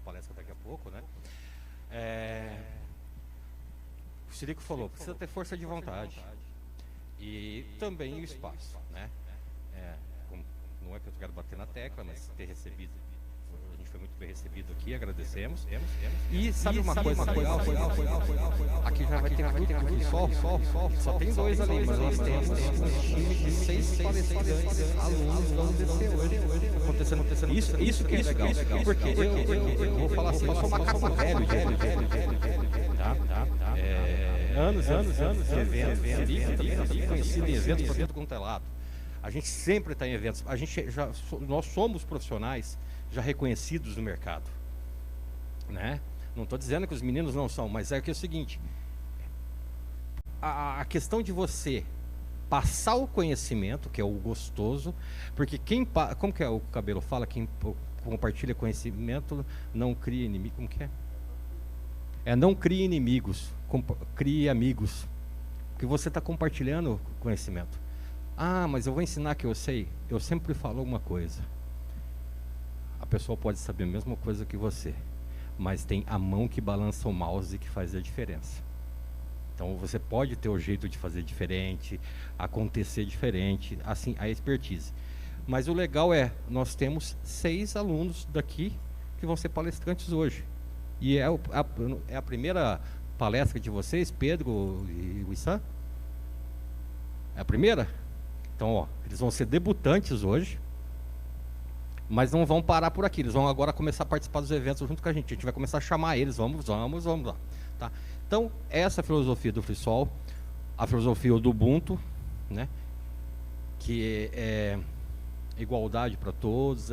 palestra daqui a pouco, né? O Cirico falou, precisa ter força de vontade e também o espaço, né? Não é que eu quero bater na tecla, mas ter recebido, a gente foi muito bem recebido aqui, agradecemos. E sabe uma coisa legal? Aqui já vai ter só tem 2 ali, mas nós temos um time de 6 palestrantes, alunos da UDC hoje. Acontecendo isso que é legal, porque eu vou falar assim, eu sou macaco velho, tá? Anos de eventos, também conhecido em eventos para dentro do contelado. A gente sempre está em eventos, nós somos profissionais já reconhecidos no mercado, né? Não estou dizendo que os meninos não são, mas é que é o seguinte, a questão de você passar o conhecimento, que é o gostoso, porque como que é o Cabelo fala, quem compartilha conhecimento não cria inimigo, como que é? Não cria inimigos, crie amigos, porque você está compartilhando conhecimento. Ah, mas eu vou ensinar que eu sei. Eu sempre falo uma coisa. A pessoa pode saber a mesma coisa que você, mas tem a mão que balança o mouse que faz a diferença. Então você pode ter o jeito de fazer diferente, acontecer diferente, assim, a expertise. Mas o legal nós temos 6 alunos daqui que vão ser palestrantes hoje. E é a primeira palestra de vocês, Pedro e Wissam? É a primeira? Então, eles vão ser debutantes hoje, mas não vão parar por aqui. Eles vão agora começar a participar dos eventos junto com a gente. A gente vai começar a chamar eles, vamos lá. Tá? Então, essa é a filosofia do FreeSol, a filosofia do Ubuntu, né? Que é igualdade para todos,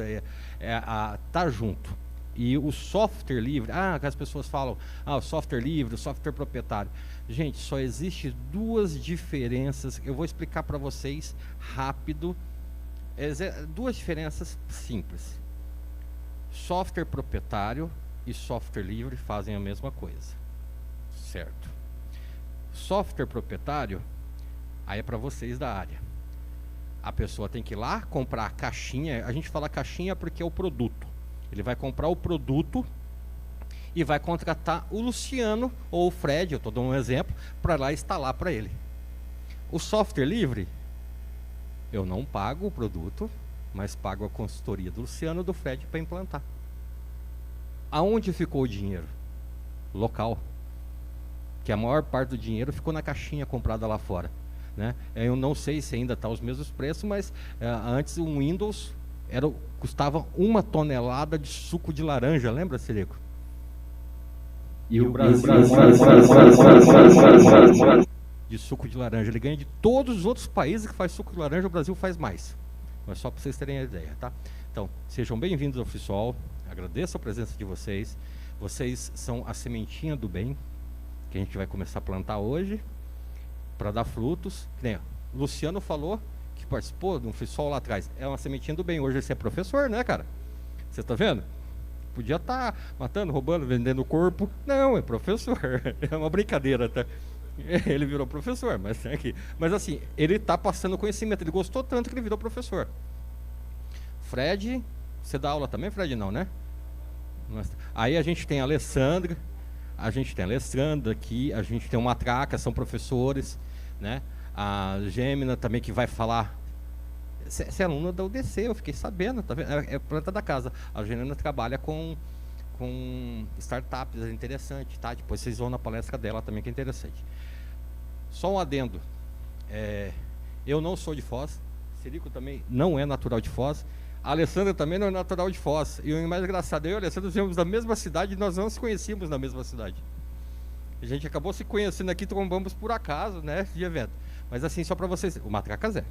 tá junto. E o software livre, que as pessoas falam, o software livre, o software proprietário. Gente, só existe 2 diferenças, eu vou explicar para vocês rápido, 2 diferenças simples. Software proprietário e software livre fazem a mesma coisa, certo? Software proprietário, aí é para vocês da área. A pessoa tem que ir lá comprar a caixinha, a gente fala caixinha porque é o produto. Ele vai comprar o produto e vai contratar o Luciano ou o Fred, eu estou dando um exemplo, para lá instalar para ele. O software livre, eu não pago o produto, mas pago a consultoria do Luciano ou do Fred para implantar. Aonde ficou o dinheiro? Local. Que a maior parte do dinheiro ficou na caixinha comprada lá fora, né? Eu não sei se ainda está os mesmos preços, mas antes o Windows custava 1 tonelada de suco de laranja, lembra, Cirico? E o Brasil de suco de laranja, ele ganha de todos os outros países que faz suco de laranja, o Brasil faz mais. Mas só para vocês terem a ideia, tá? Então, sejam bem-vindos ao FreeSol, agradeço a presença de vocês. Vocês são a sementinha do bem, que a gente vai começar a plantar hoje, para dar frutos. O Luciano falou que participou de um FreeSol lá atrás, é uma sementinha do bem. Hoje você é professor, né, cara? Você está vendo? Podia estar matando, roubando, vendendo o corpo. Não, é professor. É uma brincadeira, tá? Ele virou professor, mas é aqui. Mas assim, ele está passando conhecimento. Ele gostou tanto que ele virou professor. Fred, você dá aula também, Fred? Não, né? Aí a gente tem a Alessandra, aqui, a gente tem o Matraca, são professores, né? A Gêmina também, que vai falar. Você é aluna da UDC, eu fiquei sabendo, tá vendo? É planta da casa. A Gêmina trabalha com startups, é interessante, tá? Depois vocês vão na palestra dela também, que é interessante. Só um adendo. Eu não sou de Foz, Cirico também não é natural de Foz, a Alessandra também não é natural de Foz. E o mais engraçado, eu e a Alessandra viemos da mesma cidade e nós não nos conhecíamos na mesma cidade. A gente acabou se conhecendo aqui, trombamos por acaso, né, de evento. Mas assim, só para vocês, o Matraca Zé,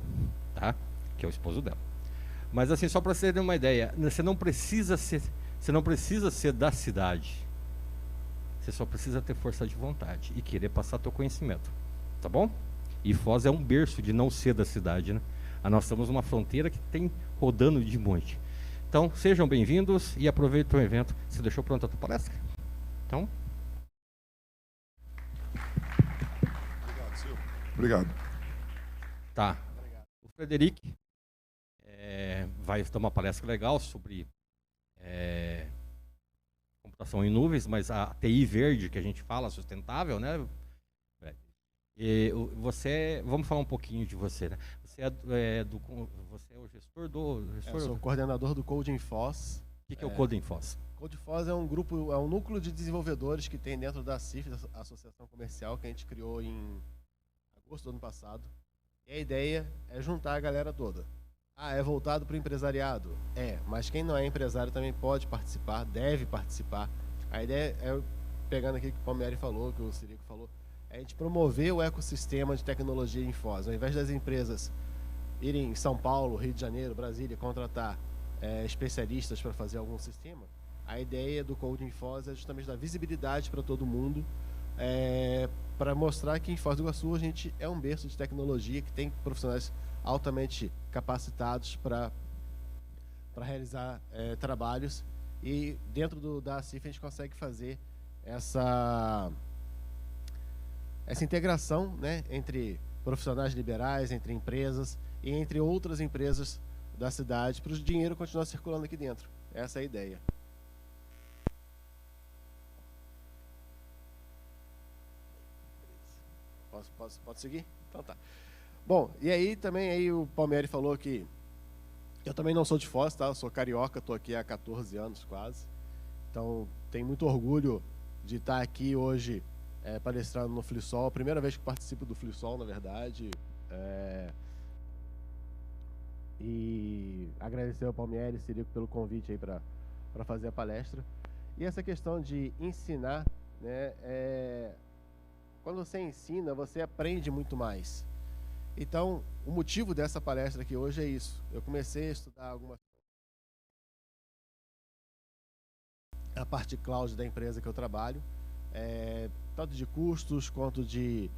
tá? Que é o esposo dela. Mas assim, só para vocês terem uma ideia, você não precisa ser da cidade. Você só precisa ter força de vontade e querer passar teu conhecimento, tá bom? E Foz é um berço de não ser da cidade, né? Nós estamos numa fronteira que tem rodando de monte. Então, sejam bem-vindos e aproveitem o evento. Você deixou pronta a tua palestra? Então... Obrigado, Silvio. Obrigado. Tá. O Frederic vai dar uma palestra legal sobre computação em nuvens, mas a TI verde que a gente fala, sustentável, né? Vamos falar um pouquinho de você, né? Você é o gestor do... Eu sou o coordenador do Codeinfos. O que é o Codeinfos? Codeinfos é um grupo, é um núcleo de desenvolvedores que tem dentro da CIF, a Associação Comercial, que a gente criou em agosto do ano passado. E a ideia é juntar a galera toda. É voltado para o empresariado? Mas quem não é empresário também pode participar, deve participar. A ideia é, pegando aqui o que o Palmieri falou, que o Cirico falou, é a gente promover o ecossistema de tecnologia em Foz. Ao invés das empresas irem em São Paulo, Rio de Janeiro, Brasília, contratar especialistas para fazer algum sistema, a ideia do Codeinfos é justamente dar visibilidade para todo mundo, para mostrar que em Foz do Iguaçu a gente é um berço de tecnologia, que tem profissionais altamente capacitados para realizar trabalhos, e dentro da CIF a gente consegue fazer essa integração, né, entre profissionais liberais, entre empresas e entre outras empresas da cidade, para o dinheiro continuar circulando aqui dentro. Essa é a ideia. Pode seguir? Então tá. Bom, e aí também aí o Palmieri falou que eu também não sou de Foz, tá? Eu sou carioca, estou aqui há 14 anos quase. Então, tenho muito orgulho de estar aqui hoje palestrando no FliSol. A primeira vez que participo do FliSol, na verdade. E agradecer ao Palmieri e Cirico pelo convite aí para fazer a palestra. E essa questão de ensinar, né, quando você ensina, você aprende muito mais. Então, o motivo dessa palestra aqui hoje é isso. Eu comecei a estudar algumas a parte cloud da empresa que eu trabalho, tanto de custos quanto de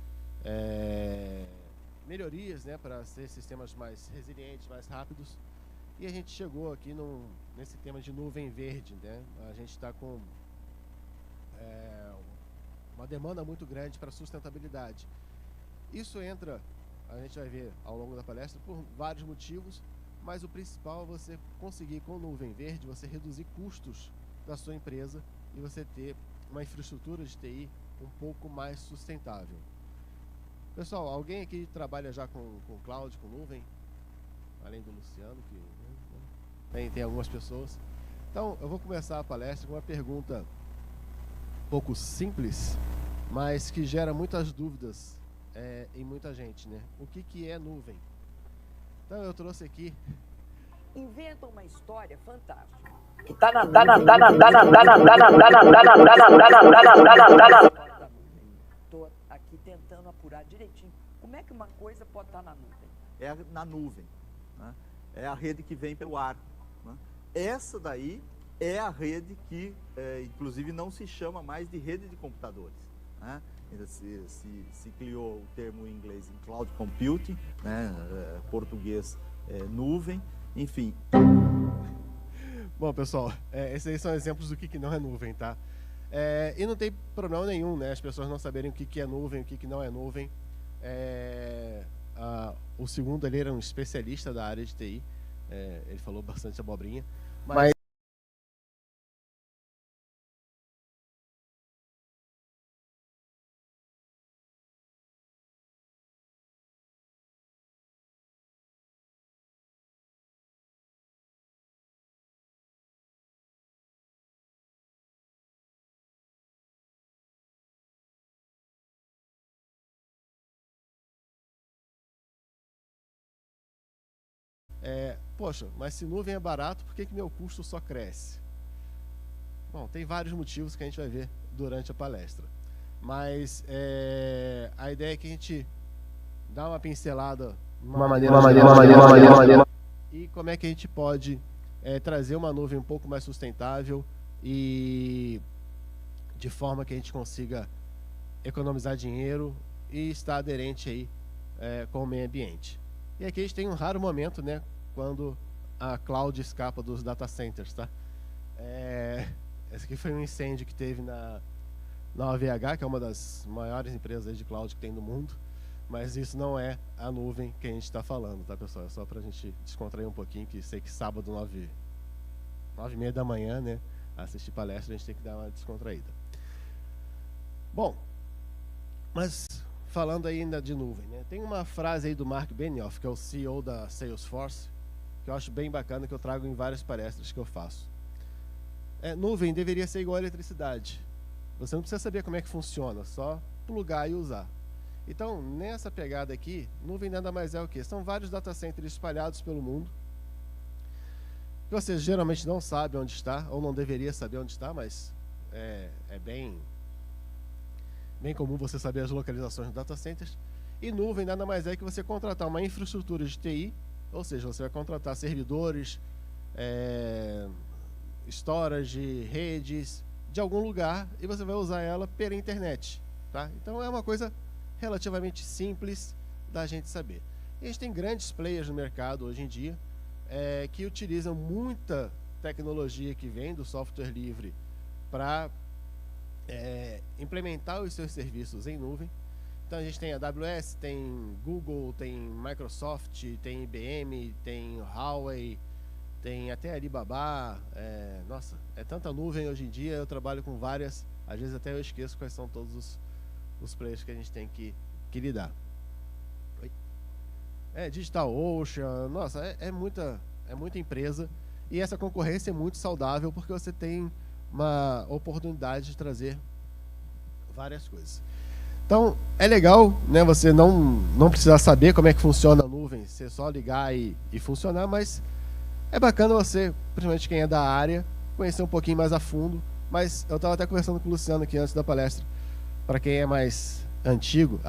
melhorias, né, para ser sistemas mais resilientes, mais rápidos. E a gente chegou aqui nesse tema de nuvem verde, né? A gente está com uma demanda muito grande para sustentabilidade. Isso entra, a gente vai ver ao longo da palestra, por vários motivos, mas o principal é você conseguir, com nuvem verde, você reduzir custos da sua empresa e você ter uma infraestrutura de TI um pouco mais sustentável. Pessoal, alguém aqui trabalha já com cloud, com nuvem? Além do Luciano, que tem algumas pessoas. Então, eu vou começar a palestra com uma pergunta um pouco simples, mas que gera muitas dúvidas em muita gente, né? O que é nuvem? Então, eu trouxe aqui... Inventa uma história fantástica. Que tá na Tô aqui tentando apurar direitinho. Como é que uma coisa pode estar na nuvem? É na nuvem, né? É a rede que vem pelo ar, né? Essa daí é a rede que, inclusive, não se chama mais de rede de computadores, né? Se criou o termo em inglês em cloud computing, né? Português nuvem, enfim. Bom, pessoal, esses aí são exemplos do que não é nuvem, tá? E não tem problema nenhum, né? As pessoas não saberem o que é nuvem, o que não é nuvem. O segundo ali era um especialista da área de TI. Ele falou bastante abobrinha. Mas poxa, mas se nuvem é barato, por que meu custo só cresce? Bom, tem vários motivos que a gente vai ver durante a palestra. Mas a ideia é que a gente dá uma pincelada e como é que a gente pode trazer uma nuvem um pouco mais sustentável e de forma que a gente consiga economizar dinheiro e estar aderente aí com o meio ambiente. E aqui a gente tem um raro momento, né, quando a cloud escapa dos data centers, tá? Esse aqui foi um incêndio que teve na OVH, que é uma das maiores empresas de cloud que tem no mundo, mas isso não é a nuvem que a gente está falando, tá, pessoal? É só para a gente descontrair um pouquinho, que sei que sábado, 9h30 da manhã, né, assistir palestra, a gente tem que dar uma descontraída. Bom, mas falando ainda de nuvem, né? Tem uma frase aí do Mark Benioff, que é o CEO da Salesforce, que eu acho bem bacana, que eu trago em várias palestras que eu faço. Nuvem deveria ser igual à eletricidade. Você não precisa saber como é que funciona, só plugar e usar. Então, nessa pegada aqui, nuvem nada mais é o que? São vários data centers espalhados pelo mundo, que você geralmente não sabe onde está, ou não deveria saber onde está, mas é bem comum você saber as localizações dos data centers. E nuvem nada mais é que você contratar uma infraestrutura de TI, ou seja, você vai contratar servidores, storage, redes, de algum lugar, e você vai usar ela pela internet. Tá? Então é uma coisa relativamente simples da gente saber. E a gente tem grandes players no mercado hoje em dia, que utilizam muita tecnologia que vem do software livre para implementar os seus serviços em nuvem. Então a gente tem a AWS, tem Google, tem Microsoft, tem IBM, tem Huawei, tem até Alibaba. Nossa, é tanta nuvem hoje em dia, eu trabalho com várias, às vezes até eu esqueço quais são todos os players que a gente tem que lidar. DigitalOcean, nossa, é muita empresa, e essa concorrência é muito saudável porque você tem uma oportunidade de trazer várias coisas. Então, é legal, né, você não precisar saber como é que funciona a nuvem, você só ligar e funcionar, mas é bacana você, principalmente quem é da área, conhecer um pouquinho mais a fundo. Mas eu estava até conversando com o Luciano aqui antes da palestra, para quem é mais antigo,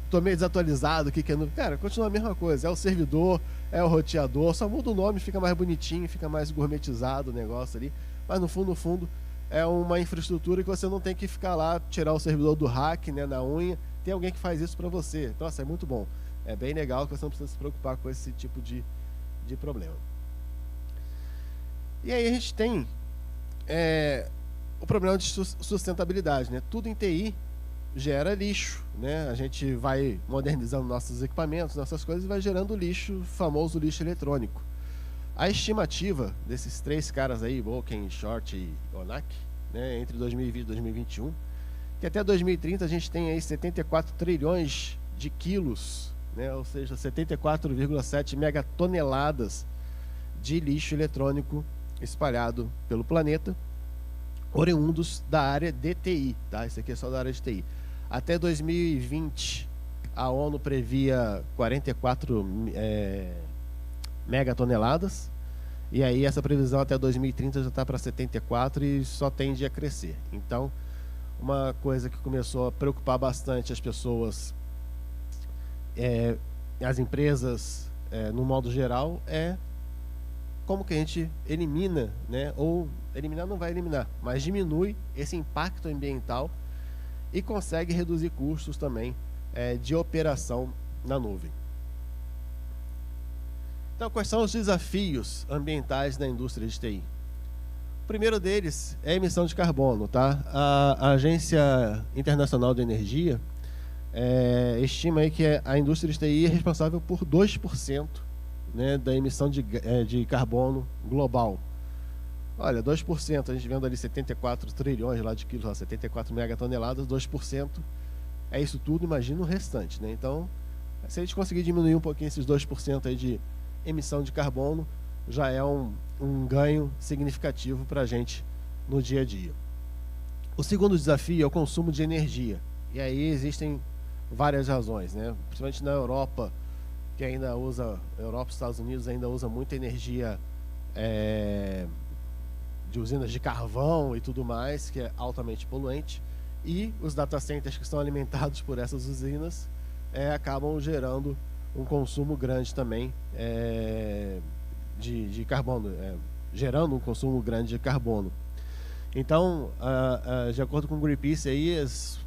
tô meio desatualizado, o que é nuvem? Cara, continua a mesma coisa, é o servidor, é o roteador, só muda o nome, fica mais bonitinho, fica mais gourmetizado o negócio ali, mas no fundo é uma infraestrutura que você não tem que ficar lá, tirar o servidor do rack, né, na unha, tem alguém que faz isso para você. Nossa, é muito bom, é bem legal que você não precisa se preocupar com esse tipo de problema. E aí a gente tem o problema de sustentabilidade, né? Tudo em TI gera lixo, né? A gente vai modernizando nossos equipamentos, nossas coisas, e vai gerando lixo, famoso lixo eletrônico. A estimativa desses três caras aí, Boken, Short e Onak, né, entre 2020 e 2021, que até 2030 a gente tem aí 74 trilhões de quilos, né, ou seja, 74,7 megatoneladas de lixo eletrônico espalhado pelo planeta, oriundos da área de TI, tá? Isso aqui é só da área de TI. Até 2020, a ONU previa 44 megatoneladas, e aí essa previsão até 2030 já está para 74 e só tende a crescer. Então, uma coisa que começou a preocupar bastante as pessoas, as empresas, no modo geral, é como que a gente elimina, né? Ou eliminar não vai eliminar, mas diminui esse impacto ambiental e consegue reduzir custos também de operação na nuvem. Então, quais são os desafios ambientais da indústria de TI? O primeiro deles é a emissão de carbono, tá? A Agência Internacional de Energia estima aí que a indústria de TI é responsável por 2%, né, da emissão de carbono global. Olha, 2%, a gente vendo ali 74 trilhões lá de quilos, 74 megatoneladas, 2% é isso tudo, imagina o restante, né? Então, se a gente conseguir diminuir um pouquinho esses 2% aí de emissão de carbono, já é um ganho significativo para a gente no dia a dia. O segundo desafio é o consumo de energia. E aí existem várias razões, né? Principalmente na Europa, que ainda usa, Europa e Estados Unidos ainda usa muita energia de usinas de carvão e tudo mais, que é altamente poluente, e os data centers que são alimentados por essas usinas acabam gerando um consumo grande também de carbono, gerando um consumo grande de carbono. Então, de acordo com o Greenpeace, aí, as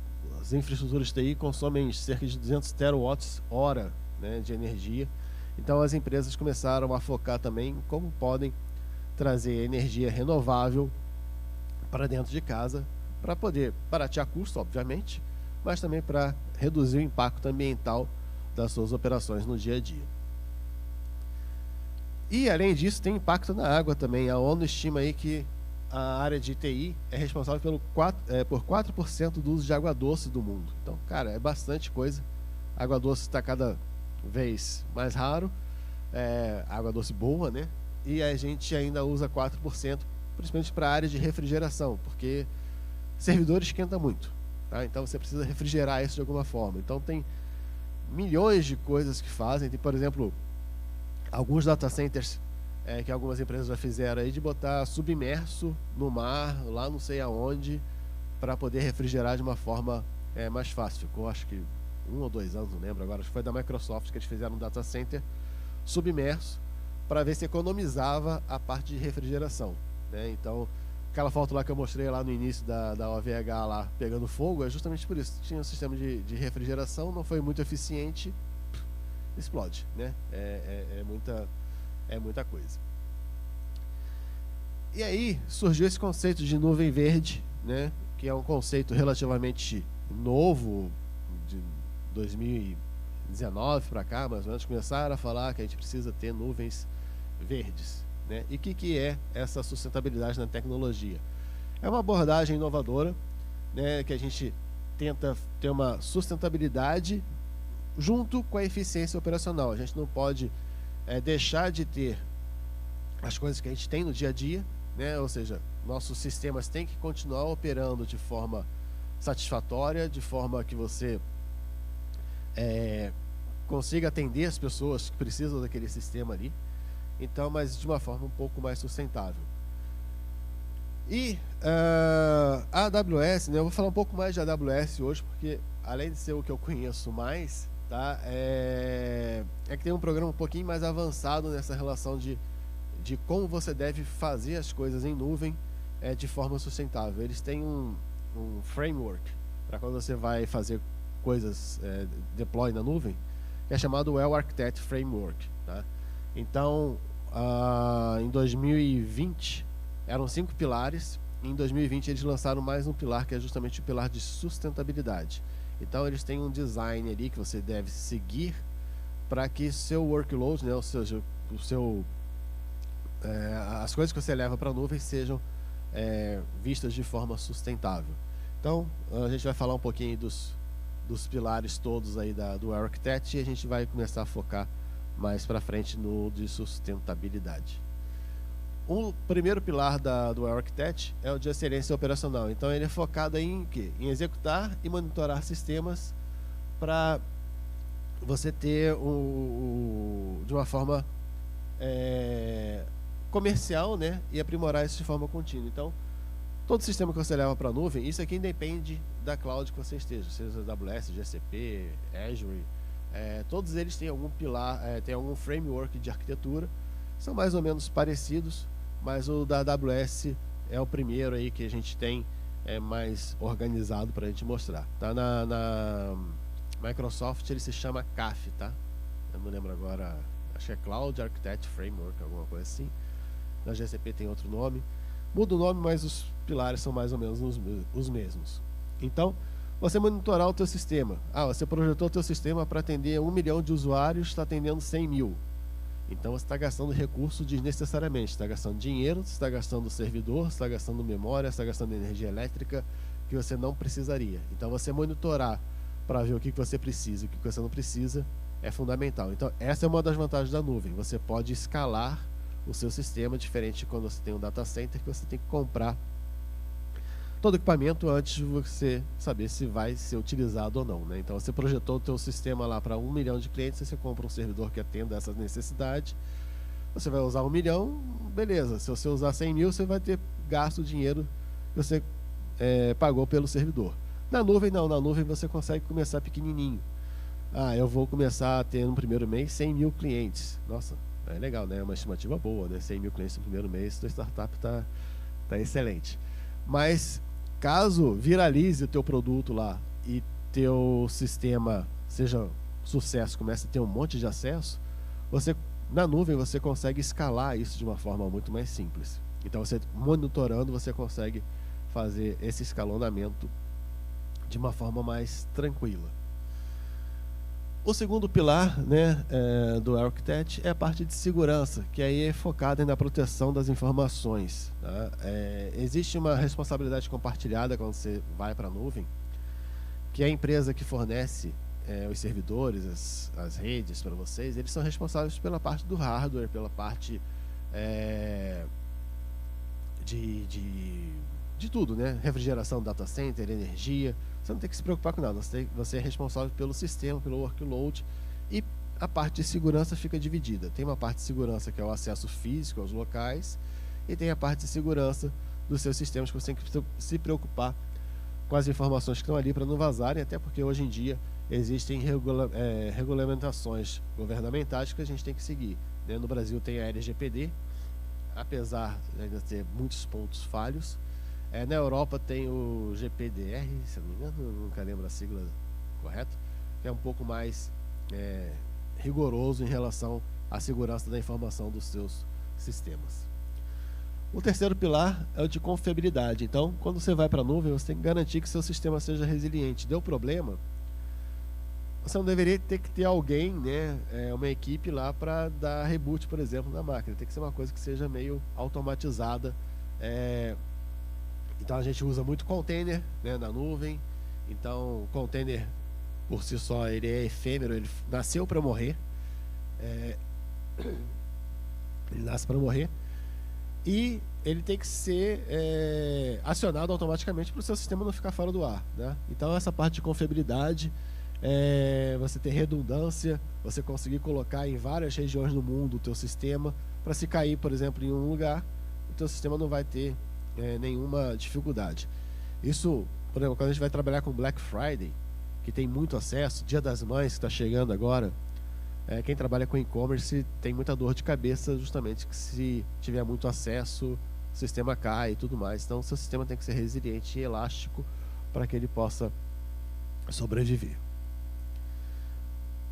infraestruturas TI consomem cerca de 200 terawatts-hora, né, de energia. Então, as empresas começaram a focar também em como podem trazer energia renovável para dentro de casa, para poder baratear custo, obviamente, mas também para reduzir o impacto ambiental das suas operações no dia a dia. E, além disso, tem impacto na água também. A ONU estima aí que a área de TI é responsável por 4% do uso de água doce do mundo. Então, cara, é bastante coisa. Água doce está cada vez mais raro. Água doce boa, né? E a gente ainda usa 4%, principalmente para a área de refrigeração, porque servidor esquenta muito, tá? Então você precisa refrigerar isso de alguma forma. Então tem milhões de coisas que fazem. Tem, por exemplo, alguns data centers que algumas empresas já fizeram aí, de botar submerso no mar, lá não sei aonde, para poder refrigerar de uma forma mais fácil. Ficou, acho que 1 ou 2 anos, não lembro agora, acho que foi da Microsoft que eles fizeram um data center submerso para ver se economizava a parte de refrigeração, né? Então, aquela foto lá que eu mostrei lá no início da OVH lá pegando fogo, é justamente por isso. Tinha um sistema de refrigeração, não foi muito eficiente, explode, né? É muita coisa. E aí surgiu esse conceito de nuvem verde, né? Que é um conceito relativamente novo, de 2019 para cá, mais ou menos, começaram a falar que a gente precisa ter nuvens verdes, né? E o que é essa sustentabilidade na tecnologia? É uma abordagem inovadora, né, que a gente tenta ter uma sustentabilidade junto com a eficiência operacional. A gente não pode deixar de ter as coisas que a gente tem no dia a dia, né? Ou seja, nossos sistemas têm que continuar operando de forma satisfatória, de forma que você consiga atender as pessoas que precisam daquele sistema ali. Então, mas de uma forma um pouco mais sustentável. E a AWS, né, eu vou falar um pouco mais de AWS hoje, porque além de ser o que eu conheço mais, tá, que tem um programa um pouquinho mais avançado nessa relação de como você deve fazer as coisas em nuvem de forma sustentável. Eles têm um framework para quando você vai fazer coisas, deploy na nuvem, que é chamado Well Architect Framework, tá? Então, em 2020 eram 5 pilares, e em 2020 eles lançaram mais um pilar, que é justamente o pilar de sustentabilidade. Então eles têm um design ali que você deve seguir para que seu workload, né, ou seja, as coisas que você leva para a nuvem sejam vistas de forma sustentável. Então a gente vai falar um pouquinho dos pilares todos aí do Architect, e a gente vai começar a focar mais para frente no de sustentabilidade. O primeiro pilar do Architect é o de excelência operacional. Então ele é focado em quê? Em executar e monitorar sistemas para você ter de uma forma comercial, né? E aprimorar isso de forma contínua. Então, todo sistema que você leva para a nuvem, isso aqui independe da cloud que você esteja, seja AWS, GCP, Azure, todos eles têm algum pilar, têm algum framework de arquitetura, são mais ou menos parecidos, mas o da AWS é o primeiro aí que a gente tem mais organizado para a gente mostrar. Tá? Na Microsoft ele se chama CAF, tá? Eu não lembro agora, acho que é Cloud Architect Framework, alguma coisa assim. Na GCP tem outro nome. Muda o nome, mas os pilares são mais ou menos os mesmos. Então, você monitorar o teu sistema. Você projetou o teu sistema para atender 1 milhão de usuários, está atendendo 100 mil. Então você está gastando recurso desnecessariamente. Está gastando dinheiro, você está gastando servidor, você está gastando memória, você está gastando energia elétrica que você não precisaria. Então você monitorar para ver o que você precisa e o que você não precisa é fundamental. Então essa é uma das vantagens da nuvem. Você pode escalar o seu sistema, diferente de quando você tem um data center, que você tem que comprar todo o equipamento antes de você saber se vai ser utilizado ou não, né? Então você projetou o teu sistema lá para 1 milhão de clientes, você compra um servidor que atenda essa necessidade, você vai usar 1 milhão, beleza. Se você usar 100 mil, você vai ter gasto o dinheiro que você pagou pelo servidor. Na nuvem não, na nuvem você consegue começar pequenininho. Eu vou começar a ter no primeiro mês 100 mil clientes. Nossa, é legal, né? É uma estimativa boa, né? 100 mil clientes no primeiro mês, tua startup tá excelente. Mas caso viralize o teu produto lá e teu sistema seja sucesso, comece a ter um monte de acesso, na nuvem você consegue escalar isso de uma forma muito mais simples. Então você monitorando, você consegue fazer esse escalonamento de uma forma mais tranquila. O segundo pilar, né, do Architect é a parte de segurança, que aí é focada na proteção das informações. Tá? Existe uma responsabilidade compartilhada quando você vai para a nuvem, que a empresa que fornece os servidores, as redes para vocês, eles são responsáveis pela parte do hardware, pela parte de tudo, né? Refrigeração do data center, energia. Você não tem que se preocupar com nada, você é responsável pelo sistema, pelo workload, e a parte de segurança fica dividida. Tem uma parte de segurança que é o acesso físico aos locais, e tem a parte de segurança dos seus sistemas, que você tem que se preocupar com as informações que estão ali para não vazarem, até porque hoje em dia existem regulamentações governamentais que a gente tem que seguir, né? No Brasil tem a LGPD, apesar de ainda ter muitos pontos falhos. Na Europa tem o GPDR, se não me engano, eu nunca lembro a sigla correta, que é um pouco mais rigoroso em relação à segurança da informação dos seus sistemas. O terceiro pilar é o de confiabilidade. Então, quando você vai para a nuvem, você tem que garantir que seu sistema seja resiliente. Deu problema, você não deveria ter que ter alguém, né, uma equipe lá para dar reboot, por exemplo, na máquina. Tem que ser uma coisa que seja meio automatizada. Então a gente usa muito container, né, na nuvem. Então o container por si só ele é efêmero, ele nasceu para morrer. Ele nasce para morrer. E ele tem que ser acionado automaticamente para o seu sistema não ficar fora do ar, né? Então essa parte de confiabilidade, você ter redundância, você conseguir colocar em várias regiões do mundo o teu sistema, para se cair, por exemplo, em um lugar, o teu sistema não vai ter nenhuma dificuldade. Isso, por exemplo, quando a gente vai trabalhar com Black Friday, que tem muito acesso, Dia das Mães que está chegando agora, quem trabalha com e-commerce tem muita dor de cabeça, justamente que se tiver muito acesso, o sistema cai e tudo mais. Então, o seu sistema tem que ser resiliente e elástico para que ele possa sobreviver.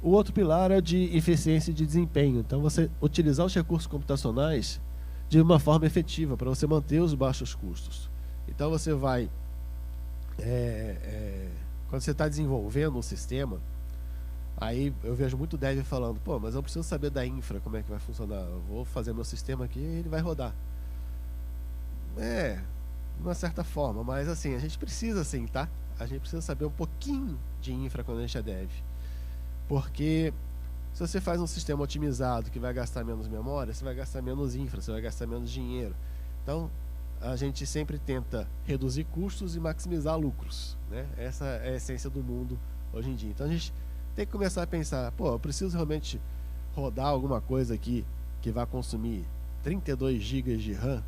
O outro pilar é de eficiência e de desempenho. Então, você utilizar os recursos computacionais de uma forma efetiva, para você manter os baixos custos. Então você vai, quando você está desenvolvendo um sistema, aí eu vejo muito dev falando, pô, mas eu preciso saber da infra, como é que vai funcionar, eu vou fazer meu sistema aqui e ele vai rodar. De uma certa forma, mas assim, a gente precisa sim, tá? A gente precisa saber um pouquinho de infra quando a gente é dev, porque se você faz um sistema otimizado que vai gastar menos memória, você vai gastar menos infra, você vai gastar menos dinheiro. Então, a gente sempre tenta reduzir custos e maximizar lucros, né? Essa é a essência do mundo hoje em dia. Então, a gente tem que começar a pensar, pô, eu preciso realmente rodar alguma coisa aqui que vai consumir 32 GB de RAM,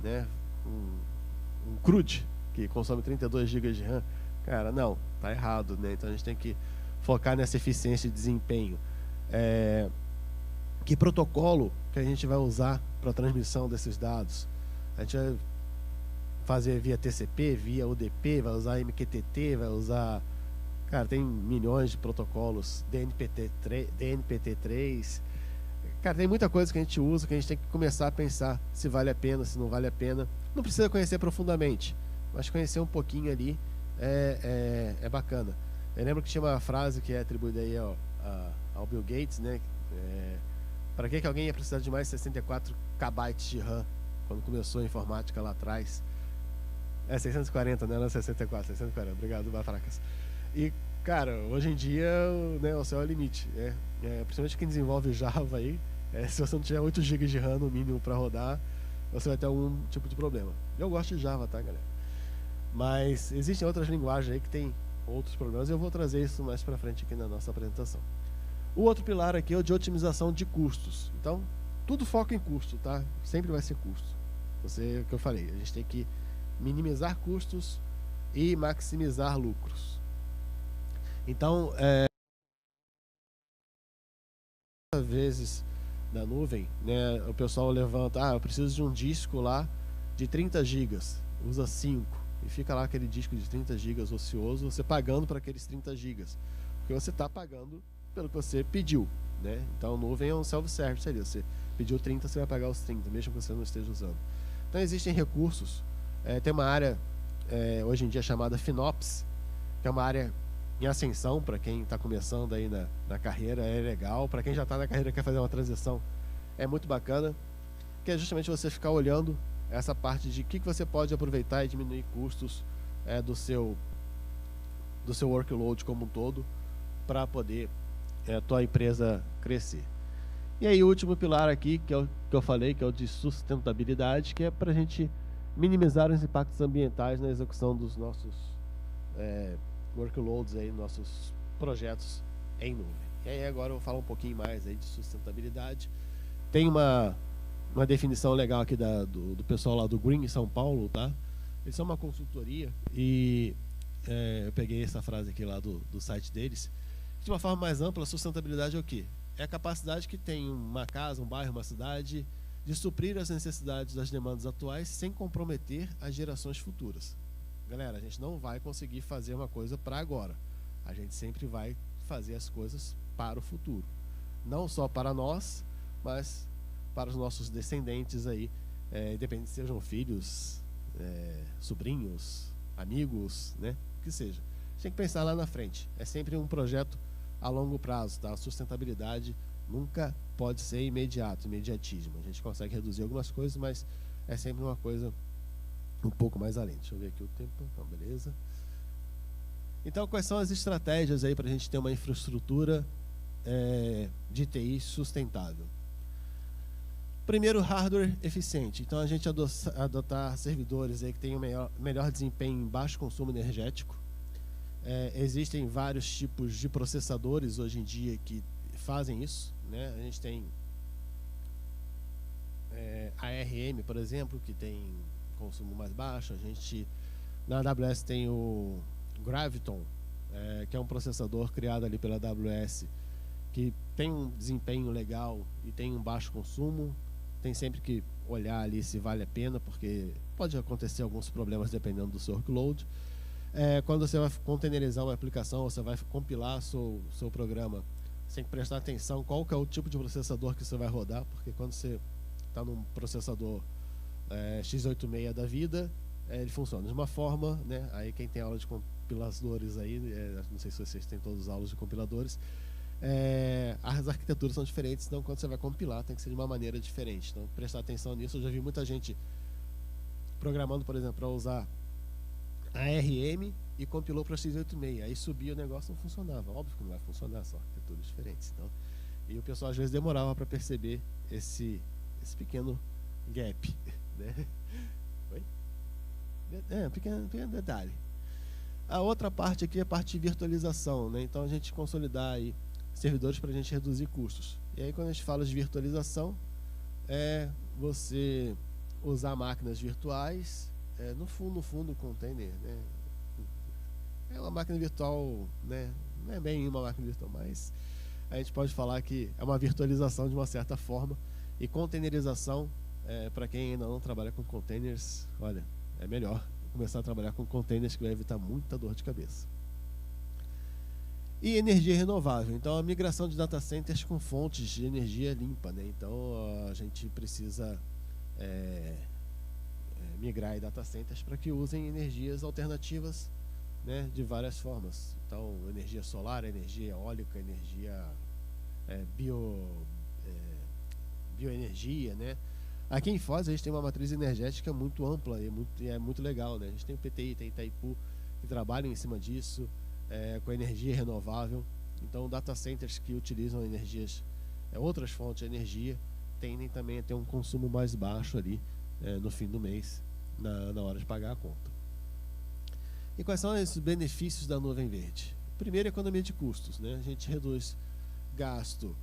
né? Um CRUD que consome 32 GB de RAM. Cara, não, tá errado, né? Então, a gente tem que focar nessa eficiência de desempenho. Que protocolo que a gente vai usar para a transmissão desses dados? A gente vai fazer via TCP, via UDP, vai usar MQTT, vai usar... Cara, tem milhões de protocolos, DNPT3. Cara, tem muita coisa que a gente usa, que a gente tem que começar a pensar se vale a pena, se não vale a pena. Não precisa conhecer profundamente, mas conhecer um pouquinho ali é bacana. Eu lembro que tinha uma frase que é atribuída aí ao Bill Gates, né? Para que alguém ia precisar de mais 64 KB de RAM quando começou a informática lá atrás? 640, né? Não 64, 640. Obrigado, Batracas. E, cara, hoje em dia, né, o céu é o limite. Principalmente quem desenvolve Java aí, se você não tiver 8 GB de RAM no mínimo para rodar, você vai ter algum tipo de problema. Eu gosto de Java, tá, galera? Mas existem outras linguagens aí que tem outros problemas, e eu vou trazer isso mais para frente aqui na nossa apresentação. O outro pilar aqui é o de otimização de custos. Então, tudo foca em custo, tá? Sempre vai ser custo. O que eu falei, a gente tem que minimizar custos e maximizar lucros. Então, às vezes na nuvem, né, o pessoal levanta, eu preciso de um disco lá de 30 GB, usa 5. E fica lá aquele disco de 30 GB ocioso, você pagando para aqueles 30 GB. Porque você está pagando pelo que você pediu, né? Então, a nuvem é um self-service ali. Você pediu 30, você vai pagar os 30, mesmo que você não esteja usando. Então, existem recursos. Tem uma área, hoje em dia, chamada FinOps, que é uma área em ascensão, para quem está começando aí na carreira, é legal. Para quem já está na carreira e quer fazer uma transição, é muito bacana, que é justamente você ficar olhando essa parte de o que você pode aproveitar e diminuir custos do seu workload como um todo, para poder a tua empresa crescer. E aí o último pilar aqui, que eu falei, que é o de sustentabilidade, que é para a gente minimizar os impactos ambientais na execução dos nossos workloads, aí, nossos projetos em nuvem. E aí agora eu vou falar um pouquinho mais aí de sustentabilidade. Tem uma definição legal aqui do pessoal lá do Green em São Paulo, tá? Eles são uma consultoria e eu peguei essa frase aqui lá do site deles. De uma forma mais ampla, a sustentabilidade é o quê? É a capacidade que tem uma casa, um bairro, uma cidade de suprir as necessidades das demandas atuais sem comprometer as gerações futuras. Galera, a gente não vai conseguir fazer uma coisa para agora. A gente sempre vai fazer as coisas para o futuro. Não só para nós, mas para os nossos descendentes aí, independente se sejam filhos, sobrinhos, amigos, né? O que seja. A gente tem que pensar lá na frente. É sempre um projeto a longo prazo, tá? A sustentabilidade nunca pode ser imediatismo. A gente consegue reduzir algumas coisas, mas é sempre uma coisa um pouco mais além. Deixa eu ver aqui o tempo. Então, beleza. Então, quais são as estratégias aí para a gente ter uma infraestrutura de TI sustentável? Primeiro, hardware eficiente. Então, a gente adotar servidores aí que tenham melhor desempenho em baixo consumo energético. Existem vários tipos de processadores hoje em dia que fazem isso, né? A gente tem a ARM, por exemplo, que tem consumo mais baixo. A gente na AWS tem o Graviton, que é um processador criado ali pela AWS, que tem um desempenho legal e tem um baixo consumo. Tem sempre que olhar ali se vale a pena, porque pode acontecer alguns problemas dependendo do seu workload. Quando você vai containerizar uma aplicação, você vai compilar seu programa, você tem que prestar atenção qual que é o tipo de processador que você vai rodar, porque quando você está num processador x86 da vida, ele funciona de uma forma, né? Aí quem tem aula de compiladores aí, não sei se vocês têm todas as aulas de compiladores, as arquiteturas são diferentes, então quando você vai compilar tem que ser de uma maneira diferente. Então prestar atenção nisso. Eu já vi muita gente programando, por exemplo, para usar a ARM e compilou para x86, aí subia o negócio, não funcionava. Óbvio que não vai funcionar, são arquiteturas diferentes. Então, e o pessoal às vezes demorava para perceber esse pequeno gap, né? Oi? Pequeno detalhe. A outra parte aqui é a parte de virtualização, né? Então a gente consolidar aí servidores para a gente reduzir custos. E aí quando a gente fala de virtualização, é você usar máquinas virtuais, no fundo container, né? É uma máquina virtual, né? Não é bem uma máquina virtual, mas a gente pode falar que é uma virtualização de uma certa forma. E containerização, para quem ainda não trabalha com containers, olha, é melhor começar a trabalhar com containers, que vai evitar muita dor de cabeça. E energia renovável. Então, a migração de data centers com fontes de energia limpa, né? Então, a gente precisa migrar data centers para que usem energias alternativas, né, de várias formas. Então, energia solar, energia eólica, energia bioenergia, né? Aqui em Foz a gente tem uma matriz energética muito ampla e é muito legal, né? A gente tem o PTI, tem Itaipu, que trabalham em cima disso, com energia renovável. Então, data centers que utilizam energias, outras fontes de energia, tendem também a ter um consumo mais baixo ali no fim do mês, na hora de pagar a conta. E quais são esses benefícios da nuvem verde? Primeiro, economia de custos, né? A gente reduz gasto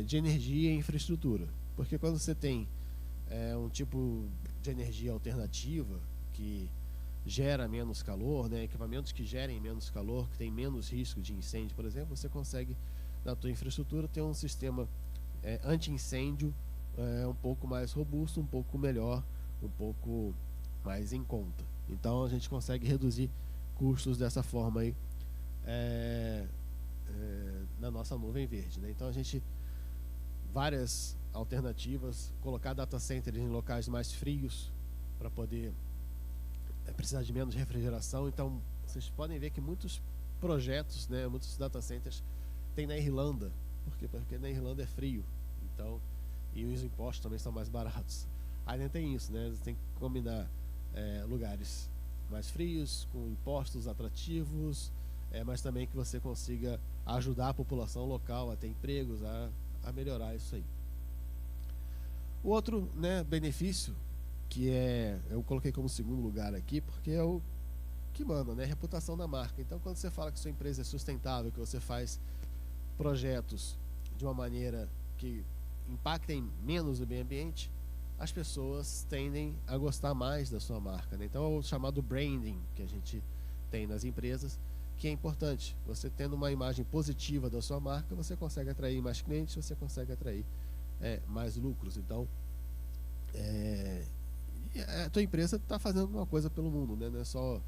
de energia e infraestrutura, porque quando você tem um tipo de energia alternativa que gera menos calor, né? Equipamentos que gerem menos calor, que tem menos risco de incêndio, por exemplo, você consegue na tua infraestrutura ter um sistema anti-incêndio um pouco mais robusto, um pouco melhor, um pouco mais em conta. Então a gente consegue reduzir custos dessa forma aí na nossa nuvem verde, né? Então a gente várias alternativas, colocar data centers em locais mais frios para poder precisar de menos refrigeração. Então vocês podem ver que muitos projetos, né, muitos data centers tem na Irlanda. Por quê? Porque na Irlanda é frio, então, e os impostos também são mais baratos. Ainda tem isso, né? Você tem que combinar lugares mais frios, com impostos atrativos, mas também que você consiga ajudar a população local a ter empregos, a melhorar isso aí. O outro, né, benefício, que eu coloquei como segundo lugar aqui, porque é o que manda, né? Reputação da marca. Então, quando você fala que sua empresa é sustentável, que você faz projetos de uma maneira que impactem menos o meio ambiente, as pessoas tendem a gostar mais da sua marca, né? Então, é o chamado branding que a gente tem nas empresas, que é importante. Você tendo uma imagem positiva da sua marca, você consegue atrair mais clientes, você consegue atrair mais lucros. Então, a tua empresa está fazendo uma coisa pelo mundo, né? Não é só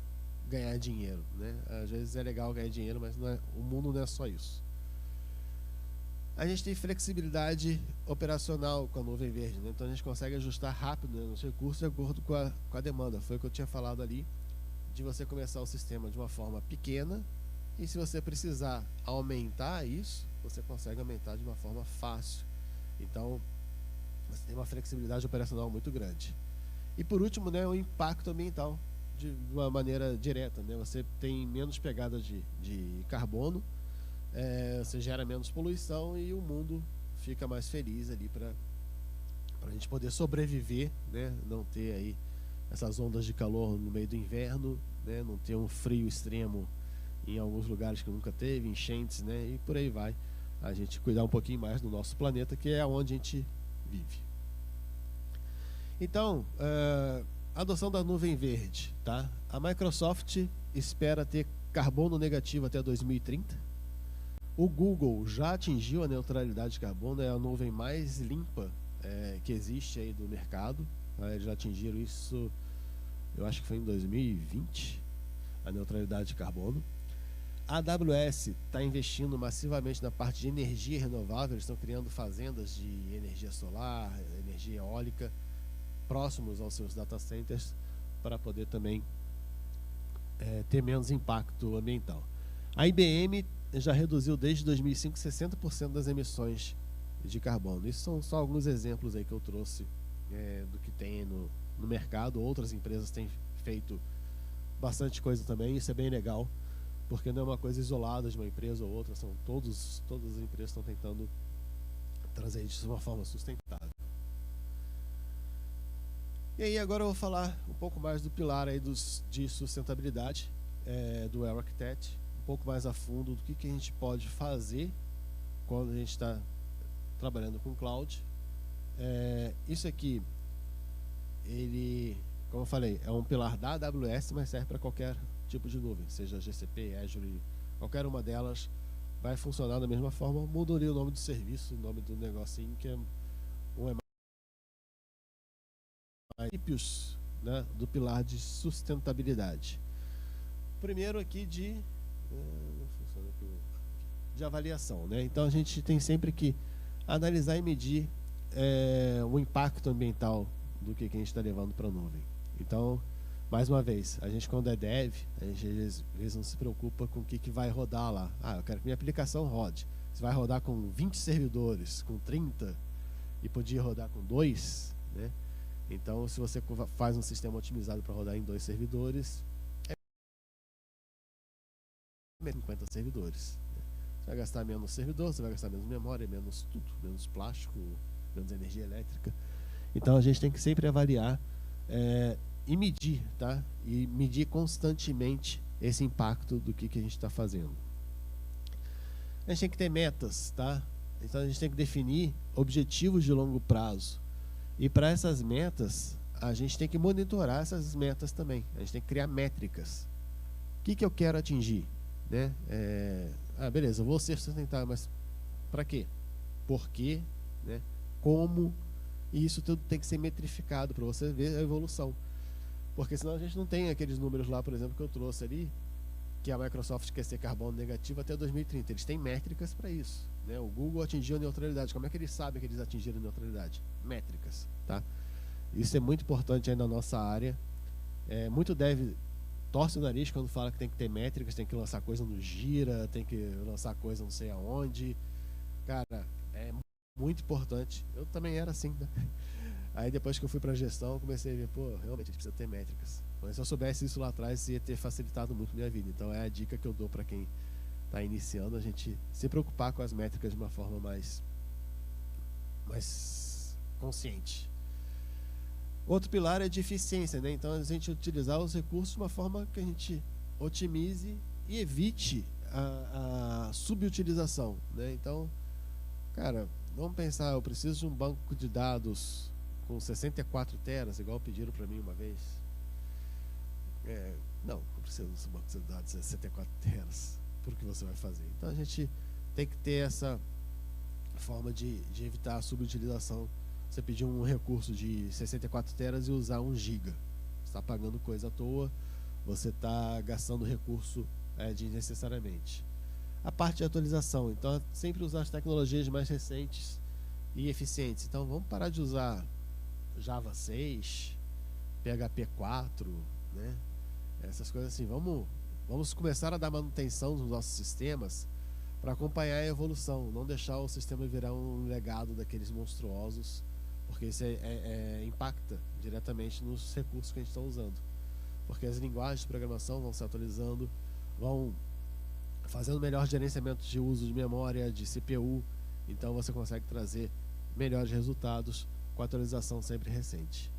ganhar dinheiro, né? Às vezes é legal ganhar dinheiro, mas o mundo não é só isso. A gente tem flexibilidade operacional com a nuvem verde, né? Então a gente consegue ajustar rápido, né, nos recursos de acordo com a demanda. Foi o que eu tinha falado ali, de você começar o sistema de uma forma pequena, e se você precisar aumentar isso, você consegue aumentar de uma forma fácil. Então você tem uma flexibilidade operacional muito grande. E por último, né, o impacto ambiental de uma maneira direta, né? Você tem menos pegada de carbono, você gera menos poluição e o mundo fica mais feliz ali para a gente poder sobreviver, né? Não ter aí essas ondas de calor no meio do inverno, né? Não ter um frio extremo em alguns lugares que nunca teve, enchentes, né? E por aí vai. A gente cuidar um pouquinho mais do nosso planeta, que é onde a gente vive. Então, adoção da nuvem verde, tá? A Microsoft espera ter carbono negativo até 2030. O Google já atingiu a neutralidade de carbono, é a nuvem mais limpa que existe aí do mercado. Eles já atingiram isso, eu acho que foi em 2020, a neutralidade de carbono. A AWS está investindo massivamente na parte de energia renovável, eles estão criando fazendas de energia solar, energia eólica, próximos aos seus data centers, para poder também ter menos impacto ambiental. A IBM já reduziu desde 2005 60% das emissões de carbono. Isso são só alguns exemplos aí que eu trouxe do que tem no mercado. Outras empresas têm feito bastante coisa também. Isso é bem legal, porque não é uma coisa isolada de uma empresa ou outra. São todas as empresas estão tentando trazer isso de uma forma sustentável. E aí agora eu vou falar um pouco mais do pilar aí de sustentabilidade do Well Architect, um pouco mais a fundo do que a gente pode fazer quando a gente está trabalhando com cloud. Isso aqui, ele, como eu falei, é um pilar da AWS, mas serve para qualquer tipo de nuvem, seja GCP, Azure, qualquer uma delas vai funcionar da mesma forma. Mudaria o nome do serviço, o nome do negocinho, que é princípios, né, do pilar de sustentabilidade. Primeiro aqui de avaliação, né? Então a gente tem sempre que analisar e medir o impacto ambiental do que a gente está levando para a nuvem. Então, mais uma vez, a gente quando é dev, a gente às vezes não se preocupa com o que vai rodar lá. Eu quero que minha aplicação rode. Você vai rodar com 20 servidores, com 30, e podia rodar com 2, né? Então, se você faz um sistema otimizado para rodar em 2 servidores, 50 servidores. Você vai gastar menos servidor, você vai gastar menos memória, menos tudo, menos plástico, menos energia elétrica. Então a gente tem que sempre avaliar e medir, tá? E medir constantemente esse impacto do que a gente está fazendo. A gente tem que ter metas, tá? Então a gente tem que definir objetivos de longo prazo. E para essas metas, a gente tem que monitorar essas metas também. A gente tem que criar métricas. O que eu quero atingir? Né? Beleza, eu vou ser sustentável, mas para quê? Por quê? Né? Como? E isso tudo tem que ser metrificado para você ver a evolução. Porque senão a gente não tem aqueles números lá, por exemplo, que eu trouxe ali, que a Microsoft quer ser carbono negativo até 2030. Eles têm métricas para isso. Né? O Google atingiu a neutralidade. Como é que eles sabem que eles atingiram a neutralidade? Métricas. Tá? Isso é muito importante aí na nossa área. Muito dev torce o nariz quando fala que tem que ter métricas, tem que lançar coisa no Gira, tem que lançar coisa não sei aonde. Cara, é muito importante. Eu também era assim, né? Aí depois que eu fui para gestão, eu comecei a ver, pô, realmente a gente precisa ter métricas. Mas se eu soubesse isso lá atrás, ia ter facilitado muito minha vida. Então é a dica que eu dou para quem está iniciando, a gente se preocupar com as métricas de uma forma mais consciente. Outro pilar é de eficiência, né? Então a gente utilizar os recursos de uma forma que a gente otimize e evite a subutilização, né? Então, cara, vamos pensar, eu preciso de um banco de dados com 64 teras, igual pediram para mim uma vez. Não preciso de um banco de dados de 64 teras. Por que você vai fazer? Então a gente tem que ter essa forma de evitar a subutilização. Você pedir um recurso de 64 teras e usar 1 giga. Você está pagando coisa à toa, você está gastando recurso desnecessariamente. A parte de atualização, então sempre usar as tecnologias mais recentes e eficientes. Então vamos parar de usar Java 6, PHP 4, né? Essas coisas assim. Vamos começar a dar manutenção nos nossos sistemas para acompanhar a evolução, não deixar o sistema virar um legado daqueles monstruosos, porque isso impacta diretamente nos recursos que a gente está usando. Porque as linguagens de programação vão se atualizando, vão fazendo melhor gerenciamento de uso de memória, de CPU, então você consegue trazer melhores resultados com a atualização sempre recente.